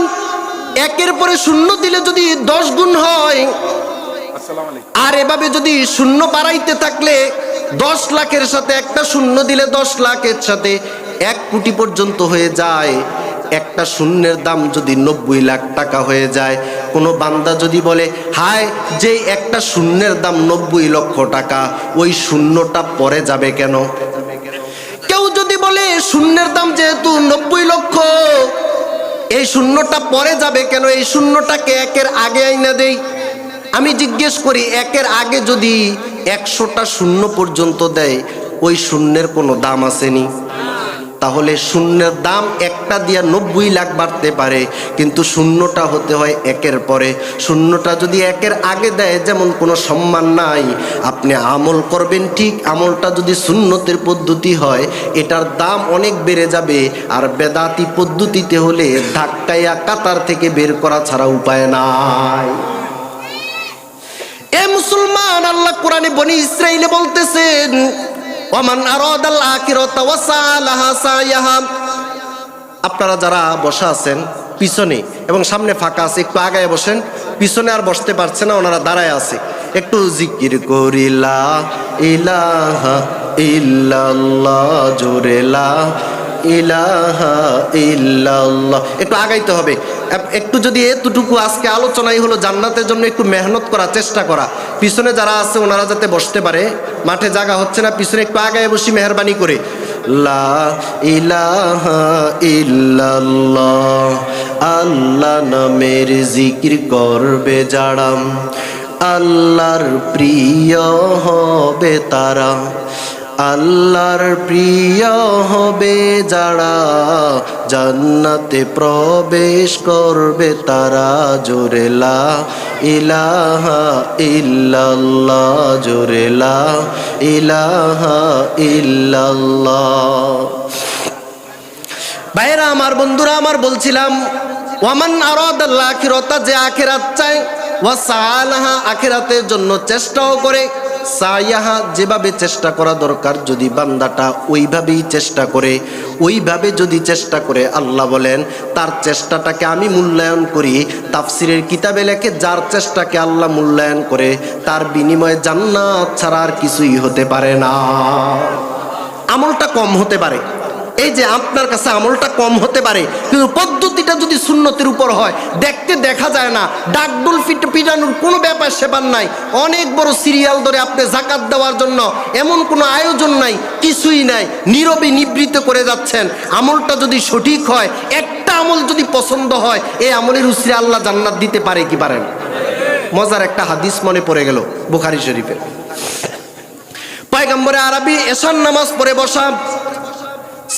একের পরে শূন্য দিলে যদি 10 গুণ হয়, আর এভাবে যদি শূন্য বাড়াইতে থাকলে 10 লাখের সাথে একটা শূন্য দিলে 10 লাখের সাথে 1 কোটি পর্যন্ত হয়ে যায়। একটা শূন্যের দাম যদি 90 লাখ টাকা হয়ে যায়, কোনো বান্দা যদি বলে, হায়, যে একটা শূন্যের দাম 90 লক্ষ টাকা, ওই শূন্যটা পরে যাবে কেন? কেউ যদি বলে শূন্যের দাম যেহেতু 90 লক্ষ, এই শূন্যটা পরে যাবে কেন? এই শূন্যটাকে একের আগে আইনা দেই। আমি জিজ্ঞেস করি, একের আগে যদি 100টা শূন্য পর্যন্ত দেয়, ওই শূন্যের কোনো দাম আসেনি? তাহলে শূন্যের দাম একটা দিয়া 90 লাখ বাড়তে পারে, কিন্তু শূন্যটা হতে হয় একের পরে। শূন্যটা যদি একের আগে দেয়, যেমন কোনো সম্মান নাই। আপনি আমল করবেন ঠিক, আমলটা যদি সুন্নতের পদ্ধতি হয়, এটার দাম অনেক বেড়ে যাবে। আর বেদাতি পদ্ধতিতে হলে ধাক্কাইয়া কাতার থেকে বের করা ছাড়া উপায় নাই। এ মুসলমান, আল্লাহ কোরআনে বনি ইসরাইলে বলতেছেন, ওমান আরাদাল আখিরাতা ওয়া সালাহা সায়াহা। আপনারা যারা বসা আছেন পিছনে এবং সামনে ফাঁকা আছে, একটু আগায় বসেন। পিছনে আর বসতে পারছে না, ওনারা দাঁড়ায় আছে। একটু জিকির করি লা ইলাহা ইল্লাল্লাহ, জোরে লা ইলাহা ইল্লাল্লাহ। একটু আগাইতে হবে, একটু যদি এতটুকু আজকে আলোচনাই হলো জান্নাতের জন্য একটু মেহনত করা, চেষ্টা করা। পিছনে যারা আছে ওনারা যাতে বসতে পারে, মাঠে জায়গা হচ্ছে না, পিছনে একটু আগায় বসি মেহরবানি করে। লা ইলাহা ইল্লাল্লাহ, আল্লাহ নামের জিকির করবে যারা, আল্লাহর প্রিয় হবে তারা, আল্লাহর প্রিয় হবে যারা, জান্নাতে প্রবেশ করবে তারা। জোরে লা ইলাহা ইল্লাল্লাহ, জোরে লা ইলাহা ইল্লাল্লাহ। ভাইরা আমার, বন্ধুরা আমার, বলছিলাম ওয়ামান আরাদাল আখিরাতা, যে আখিরাত চায়, ওয়া সাআলাহা, আখিরাতের জন্য চেষ্টাও করে, সায়াহা, যেভাবে চেষ্টা করা দরকার যদি বান্দাটা ওইভাবেই চেষ্টা করে, ওইভাবে যদি চেষ্টা করে, আল্লাহ বলেন তার চেষ্টাটাকে আমি মূল্যায়ন করি। তাফসিরের কিতাবে লেখে যার চেষ্টাকে আল্লাহ মূল্যায়ন করে তার বিনিময়ে জান্নাত ছাড়া আর কিছুই হতে পারে না। আমলটা কম হতে পারে, এই যে আপনার কাছে আমলটা কম হতে পারে, কিন্তু পদ্ধতিটা যদি সুন্নতের উপর হয়, দেখতে দেখা যায় না, ডাকডুল পিটানোর কোনো ব্যাপার সেপার নাই, অনেক বড় সিরিয়াল ধরে আপনি জাকাত দেওয়ার জন্য এমন কোনো আয়োজন নাই, কিছুই নাই, নীরবে নিবৃত্ত করে যাচ্ছেন। আমলটা যদি সঠিক হয়, একটা আমল যদি পছন্দ হয়, এই আমলের উসিলে আল্লাহ জান্নাত দিতে পারে কি পারেন? মজার একটা হাদিস মনে পড়ে গেল বুখারী শরীফের। পয়গম্বরে আরবি এশার নামাজ পড়ে বসা,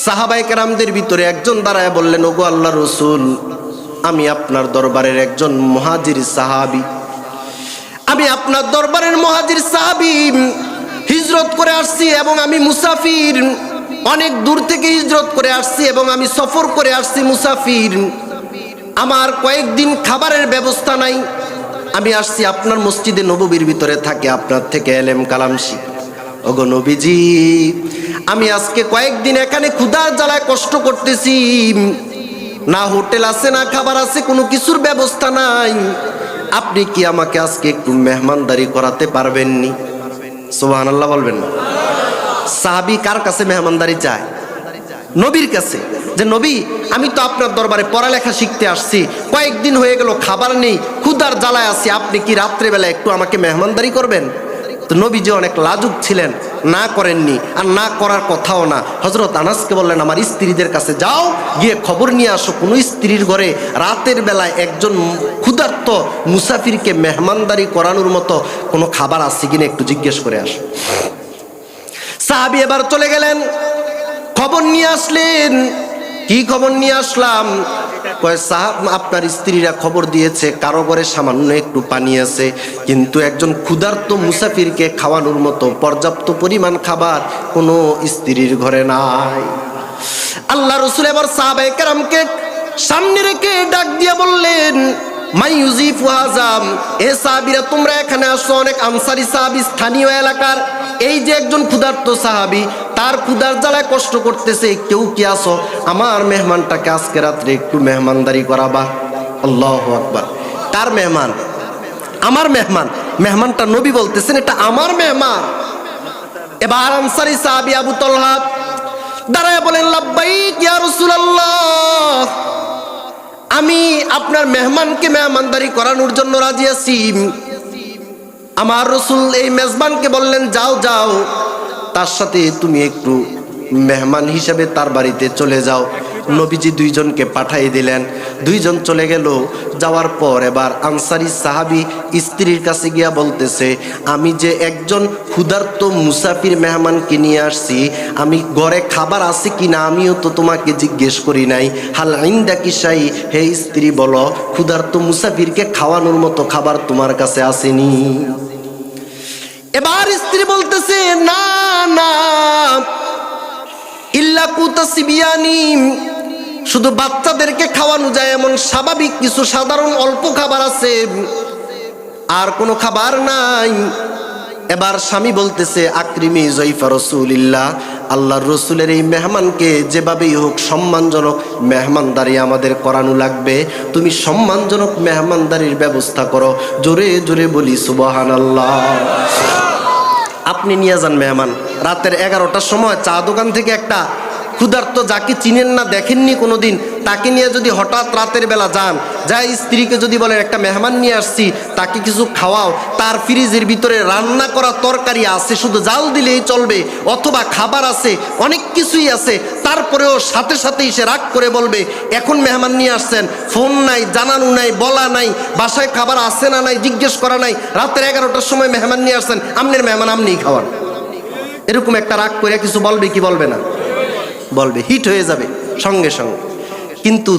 সাহাবায়ে কেরামদের ভিতরে একজন দাঁড়ায় বললেন, ওগো আল্লাহর রাসূল, আমি আপনার দরবারের একজন মুহাজির সাহাবী, আমি আপনার দরবারের মুহাজির সাহাবী, হিজরত করে আসছি এবং আমি মুসাফির, অনেক দূর থেকে হিজরত করে আসছি এবং আমি সফর করে আসছি মুসাফির, আমার কয়েকদিন খাবারের ব্যবস্থা নাই, আমি আসছি আপনার মসজিদে নববীর ভিতরে থাকে আপনার থেকে এলেম কালাম শিখ। ওগো নবীজি, আমি আজকে কয়েকদিন এখানে ক্ষুধার জ্বালায় কষ্ট করতেছি, না হোটেল আছে না খাবার আছে, কোনো কিছুর ব্যবস্থা নাই, আপনি কি আমাকে আজকে একটু মেহমানদারি করাতে পারবেননি? সুবহানাল্লাহ বলবেন না? সাহাবী কার কাছে মেহমানদারি চায়? নবীর কাছে, যে নবী আমি তো আপনার দরবারে পড়ালেখা শিখতে আসছি, কয়েকদিন হয়ে গেল খাবার নেই, ক্ষুধার জ্বালায় আছি, আপনি কি রাত্রেবেলা একটু আমাকে মেহমানদারি করবেন? তো নবীজি অনেক লাজুক ছিলেন, না করেননি, আর না করার কথাও না। হযরত আনাসকে বললেন, আমার স্ত্রীদের কাছে যাও, গিয়ে খবর নিয়ে আসো কোন স্ত্রীর ঘরে রাতের বেলায় একজন ক্ষুধার্ত মুসাফিরকে মেহমানদারি করানোর মতো কোনো খাবার আছে কিনা একটু জিজ্ঞেস করে আসো। সাহাবী এবার চলে গেলেন, খবর নিয়ে আসলেন। কি খবর নিয়ে আসলাম? কয় সাহাব, আপনার স্ত্রীরা খবর দিয়েছে কারো ঘরে সামান্য একটু পানি আছে, কিন্তু একজন ক্ষুধার্ত মুসাফিরকে খাওয়ানোর মতো পর্যাপ্ত পরিমাণ খাবার কোনো স্ত্রীর ঘরে নাই। আল্লাহ রাসূল এবার সাহাবায়ে কেরামকে সামনে রেখে ডাক দিয়ে বললেন, মাইয়ুজিফু হাযাম, এ সাহাবীরা তোমরা এখানে আসো, অনেক আনসারী সাহাবী স্থানীয় এলাকার, এই যে একজন ক্ষুধার্ত সাহাবী, তার ক্ষুধার জ্বালায় কষ্ট করতেছে, কেউ কি আসো আমার মেহমানটাকে আজকে রাত্রে একটু মেহমানদারি করাবা? আল্লাহু আকবার। কার মেহমান? আমার মেহমান। মেহমানটা নবী বলতেছেন এটা আমার মেহমান। এবার আনসারী সাহাবী আবু তালহা দাঁড়ায় বলেন, লাব্বাইক ইয়া রাসূলুল্লাহ, আমি আপনার মেহমানকে মেহমানদারি করানোর জন্য রাজি আছি। আমার রাসূল এই মেজবানকে বললেন, যাও যাও, তার সাথে তুমি একটু মেহমান হিসেবে তার বাড়িতে চলে যাও। নবীজি দুইজনকে পাঠিয়ে দিলেন, দুইজন চলে গেল। যাওয়ার পর এবার আনসারী সাহাবী স্ত্রীর কাছে গিয়া বলতেছে, আমি যে একজন ক্ষুধার্ত মুসাফির মেহমানকে নিয়ে আসছি, আমি ঘরে খাবার আছে কিনা আমিও তো তোমাকে জিজ্ঞেস করি নাই। হাল ইনদাকি শাই, হে স্ত্রী বলো, ক্ষুধার্ত মুসাফিরকে খাওয়ানোর মতো খাবার তোমার কাছে আসেনি? এবার স্ত্রী বলতেছে, না না, ইল্লা কুতাসিবিয়ানি, শুধু বাচ্চাদেরকে খাওয়ানো যায় এমন স্বাভাবিক কিছু সাধারণ অল্প খাবার আছে, আর কোনো খাবার নাই। এবার স্বামী বলতেছে, আকরিমি জয়ফা রাসূলিল্লাহ, আল্লাহর রাসূলের এই মেহমানকে যেভাবেই হোক সম্মানজনক মেহমানদারি আমাদের করানো লাগবে, তুমি সম্মানজনক মেহমানদারির ব্যবস্থা করো। জোরে জোরে বলি সুবহানাল্লাহ। আপনি নিয়ে যান মেহমান, রাতের 11টার সময় চা দোকান থেকে একটা ক্ষুধার্ত যাকে চিনেন না, দেখেননি কোনোদিন, তাকে নিয়ে যদি হঠাৎ রাতের বেলা যান, যাই স্ত্রীকে যদি বলেন একটা মেহমান নিয়ে আসছি, তাকে কিছু খাওয়াও, তার ফ্রিজের ভিতরে রান্না করা তরকারি আছে, শুধু জাল দিলেই চলবে, অথবা খাবার আছে, অনেক কিছুই আছে, তারপরেও সাথে সাথেই সে রাগ করে বলবে এখন মেহমান নিয়ে আসছেন, ফোন নাই, জানানো নাই, বলা নাই, বাসায় খাবার আছে না নাই জিজ্ঞেস করা নাই, রাতের 11টার সময় মেহমান নিয়ে আসছেন, আমনের মেহমান আমনিই খাওয়ান। এরকম একটা রাগ করে কিছু বলবে কি বলবে না? বলবে, হিট হয়ে যাবে সঙ্গে সঙ্গে। কিন্তু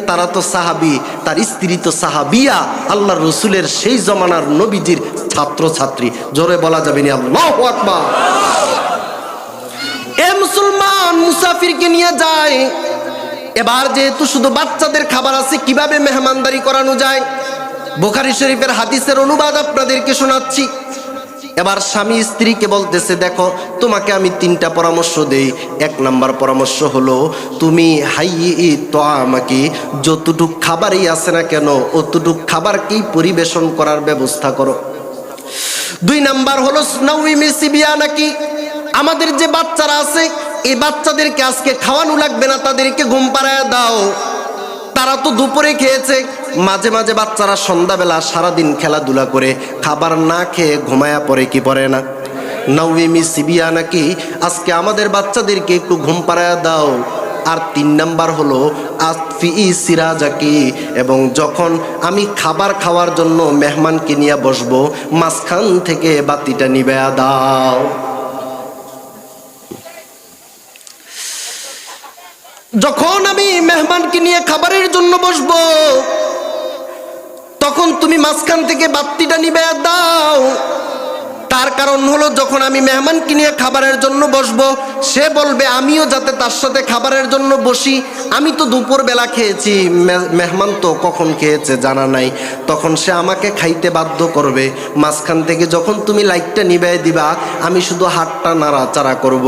তারা তো সাহাবি, তার স্ত্রী তো সাহাবিয়া, আল্লাহ রসুলের সেই জমানার নবীজির ছাত্র ছাত্রী। জোরে বলা যাবে না আল্লাহু আকবার। এ মুসলমান মুসাফিরকে নিয়ে যায়, এবার যেহেতু শুধু বাচ্চাদের খাবার আছে, কিভাবে মেহমানদারি করানো যায়, বুখারী শরীফের হাদিসের অনুবাদ আপনাদেরকে শোনাচ্ছি। এবার স্বামী স্ত্রীকে বলতেছে, দেখো তোমাকে আমি 3টা পরামর্শ দেই। 1 নাম্বার পরামর্শ হলো, তুমি হাইয়ি তো আমাকে যতটুক খাবারই আছে না কেন অতটুক খাবারকেই পরিবেশন করার ব্যবস্থা করো। 2 নাম্বার হলো নাউমি সিবিয়া, নাকি আমাদের যে বাচ্চারা আছে এই বাচ্চাদেরকে আজকে খাওয়ানো লাগবে না, তাদেরকে ঘুম পাড়ায় দাও। তারা তো দুপুরে খেয়েছে, মাঝে মাঝে বাচ্চারা সন্ধ্যাবেলা সারাদিন খেলাধুলা করে খাবার না খেয়ে ঘুমায়া পড়ে, কি পড়ে না? নাউমি সিবিয়া, নাকি আজকে আমাদের বাচ্চাদেরকে একটু ঘুম পাড়ায় দাও। আর 3 নাম্বার হলো আতফি সিরাজাকি, এবং যখন আমি খাবার খাওয়ার জন্য মেহমানকে নিয়ে বসবো, মাঝখান থেকে বাতিটা নিভায়া দাও। যখন আমি মেহমানকে নিয়ে খাবারের জন্য বসবো, তখন তুমি মাঝখান থেকে বাতিটা নিভায়া দাও। তার কারণ হলো, যখন আমি মেহমানকে নিয়ে খাবারের জন্য বসবো, সে বলবে আমিও যাতে তার সাথে খাবারের জন্য বসি, আমি তো দুপুরবেলা খেয়েছি, মেহমান তো কখন খেয়েছে জানা নাই, তখন সে আমাকে খাইতে বাধ্য করবে। মাঝখান থেকে যখন তুমি লাইটটা নিভাই দিবা, আমি শুধু হাতটা নাড়াচাড়া করব,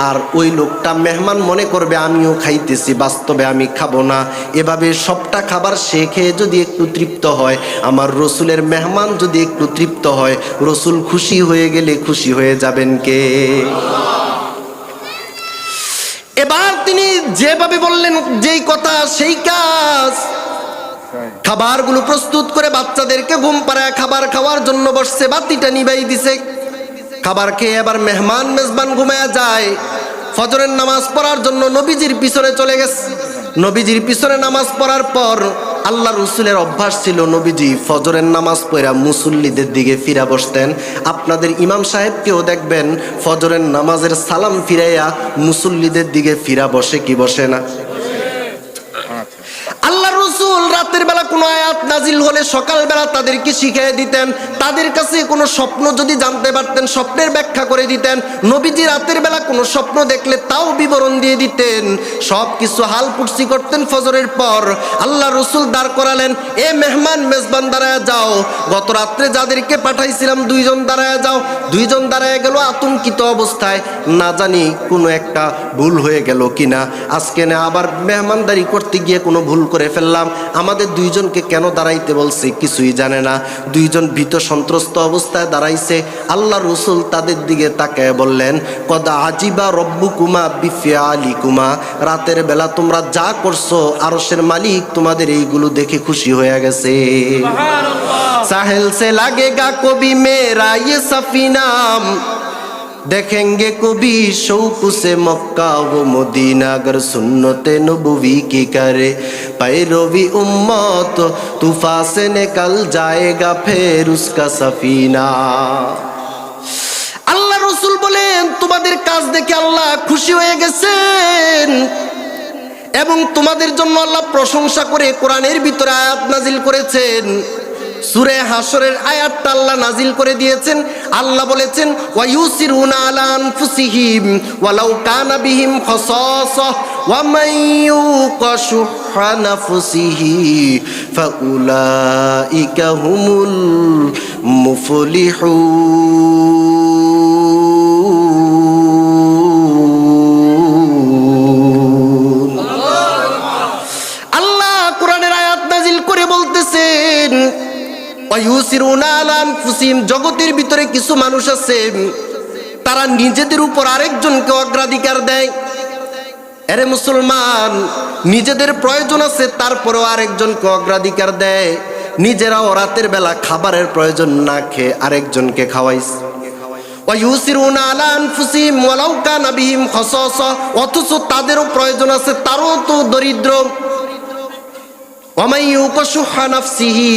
আর ওই লোকটা মেহমান মনে করবে আমিও খাইতেছি, বাস্তবে আমি খাবো না। এভাবে সবটা খাবার সে খেয়ে যদি একটু তৃপ্ত হয়, আমার রসুলের মেহমান যদি একটু তৃপ্ত হয়, রসুল খুশি হয়ে গেলে খুশি হয়ে যাবেন কে? এবার তিনি যেভাবে বললেন, যেই কথা সেই কাজ। খাবারগুলো প্রস্তুত করে বাচ্চাদেরকে ঘুম পাড়ায় খাবার খাওয়ার জন্য বসছে, বাতিটা নিভাই দিছে। খাবার খেয়ে এবার মেহমান মেজবান ঘুমায়া যায়। ফজরের নামাজ পড়ার জন্য নবীজির পিছনে চলে গেছে। নবীজির পিছনে নামাজ পড়ার পর আল্লাহ রসুলের অভ্যাস ছিল, নবীজি ফজরের নামাজ পড়া মুসল্লিদের দিকে ফিরা বসতেন। আপনাদের ইমাম সাহেবকেও দেখবেন ফজরের নামাজের সালাম ফিরাইয়া মুসল্লিদের দিকে ফিরা বসে কি বসে না? আল্লাহ রসুল রাতের বেলা কোনো আয়াত নাজিল হলে সকালবেলা তাদেরকে শিখিয়ে দিতেন। তাদের কাছে কোনো স্বপ্ন যদি জানতে পারতেন, স্বপ্নের ব্যাখ্যা করে দিতেন। নবীজি রাতের বেলা কোনো স্বপ্ন দেখলে তাও বিবরণ দিয়ে দিতেন। সব কিছু হাল পুটসি করতেন। ফজরের পর আল্লাহ রসুল দাঁড় করালেন, এ মেহমান মেজবান দাঁড়ায় যাও, গত রাত্রে যাদেরকে পাঠাইছিলাম 2 জন দাঁড়ায় যাও। 2 জন দাঁড়ায় গেল আতঙ্কিত অবস্থায়, না জানি কোনো একটা ভুল হয়ে গেল কিনা, আজকে না আবার মেহমানদারি করতে গিয়ে কোনো ভুল করে ফেললাম, আমাদের 2 জনকে কেন দাঁড়াইতে বলছে কিছুই জানে না। 2 জন ভীত সন্ত্রস্ত অবস্থায় দাঁড়াইছে। আল্লাহ রসুল তাদের দিকে তাকায় বললেন, কদা আজিবা রব্বুকুমা বিফিআলিকুমা, রাতের বেলা তোমরা যা করছো আরশের মালিক তোমাদের এইগুলো দেখে খুশি হয়ে গেছে। সাহেল সে লাগেগা কবি মেরা ইয়ে সফিনাম, देखेंगे कभी शौक से मक्का वो मदीना, अगर सुन्नते नबवी की करे पैरवी उम्मत, तूफान से निकल जाएगा फिर उसका सफीना। আল্লাহ রসুল বলেন, তোমাদের কাজ দেখে আল্লাহ খুশি হয়ে গেছেন এবং তোমাদের জন্য আল্লাহ প্রশংসা করে কোরআনের ভিতরে আয়াত নাজিল করেছেন। সূরা হাশরের আয়াতটা আল্লাহ নাজিল করে দিয়েছেন। আল্লাহ বলেছেন, ওয়া ইউসিরুনা আলা আনফুসিহিম ওয়ালাউ কানা বিহিম খাসাসা ওয়া মান ইউকা শুহা নাফসিহি ফাউলাইকা হুমুল মুফলিহুন। আল্লাহ কোরআনের আয়াত নাজিল করে বলতেছেন, জগতের ভিতরে কিছু মানুষ আছে, তারা নিজেদের উপর আরেকজনকে অগ্রাধিকার দেয়। আরে মুসলমান, নিজেদের প্রয়োজন আছে তারপরেও আরেকজনকে অগ্রাধিকার দেয়। নিজেরাও রাতের বেলা খাবারের প্রয়োজন না খেয়ে আরেকজনকে খাওয়াইস। ওয়ায়ুসিরুনা আলা আনফুসিহিম ওয়ালাউ কানা বিহিম খাসাসা, অথচ তাদেরও প্রয়োজন আছে, তারও তো দরিদ্র। ওয়ামান ইউকা শুহা নাফসিহি,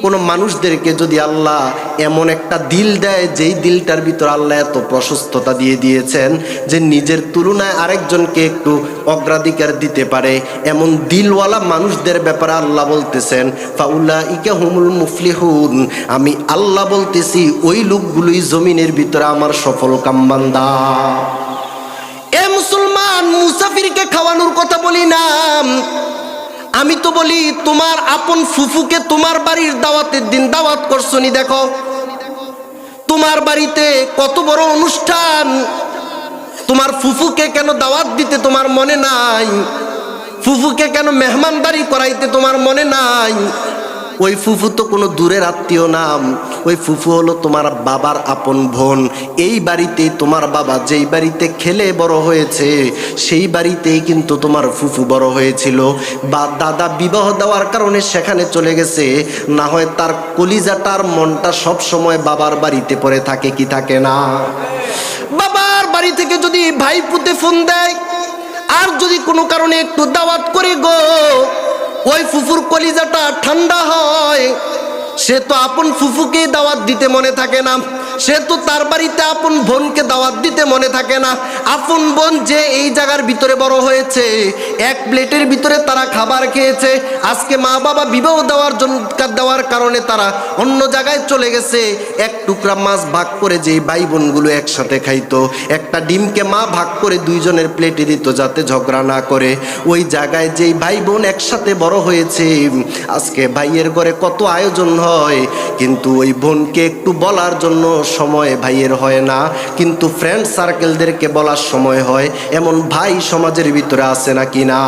কোন মানুষদেরকে যদি আল্লাহ এমন একটা দিল দেয় যেই দিলটার ভিতর আল্লাহ এত প্রশস্ততা দিয়ে দিয়েছেন যে নিজের তুলনায় আরেকজনকে একটু অগ্রাধিকার দিতে পারে, এমন দিলওয়ালা মানুষদের ব্যাপারে আল্লাহ বলতেছেন ফাউলাইকা হুমুল মুফলিহুন, আমি আল্লাহ বলতেছি ওই লোকগুলোই জমিনের ভিতরে আমার সফল কাম বান্দা। এ মুসলমান, মুসাফিরকে খাওয়ানোর কথা বলি না, আমি তো বলি তোমার আপন ফুফুকে তোমার বাড়ির দাওয়াতের দিন দাওয়াত করছো নি? দেখো তোমার বাড়িতে কত বড় অনুষ্ঠান, তোমার ফুফুকে কেন দাওয়াত দিতে তোমার মনে নাই? ফুফুকে কেন মেহমানদারি করাইতে তোমার মনে নাই? ওই ফুফু তো কোনো দূরের আত্মীয় নাম, ওই ফুফু হলো তোমার বাবার আপন বোন। এই বাড়িতেই তোমার বাবা যেই বাড়িতে খেলে বড় হয়েছে সেই বাড়িতেই কিন্তু তোমার ফুফু বড় হয়েছিল। বা দাদা বিবাহ দেওয়ার কারণে সেখানে চলে গেছে, না হয় তার কলিজাটার মনটা সব সময় বাবার বাড়িতে পড়ে থাকে কি থাকে না? বাবার বাড়ি থেকে যদি ভাই পুতে ফোন দেয় আর যদি কোনো কারণে একটু দাওয়াত করে গো, ওই ফুফুর কলিজাটা ঠান্ডা হয়। সে তো আপন ফুফুকে দাওয়াত দিতে মনে থাকে না, সে তো তার বাড়িতে আপন বোনকে দাওয়াত দিতে মনে থাকে না। আপন বোন যে এই জায়গার ভিতরে বড় হয়েছে, এক প্লেটের ভিতরে তারা খাবার খেয়েছে, আজকে মা বাবা বিবাহ দেওয়ার কারণে তারা অন্য জায়গায় চলে গেছে। এক টুকরা মাছ ভাগ করে যেই ভাই বোনগুলো একসাথে খাইতো, একটা ডিমকে মা ভাগ করে দুইজনের প্লেটে দিত যাতে ঝগড়া না করে। ওই জায়গায় যেই ভাই বোন একসাথে বড় হয়েছে, আজকে ভাইয়ের ঘরে কত আয়োজন হয়, কিন্তু ওই বোনকে একটু বলার জন্য সময় ভাইয়ের হয় না, কিন্তু ফ্রেন্ড সার্কেলদেরকে বলার সময় হয়। এমন ভাই সমাজের ভিতরে আছে নাকি না?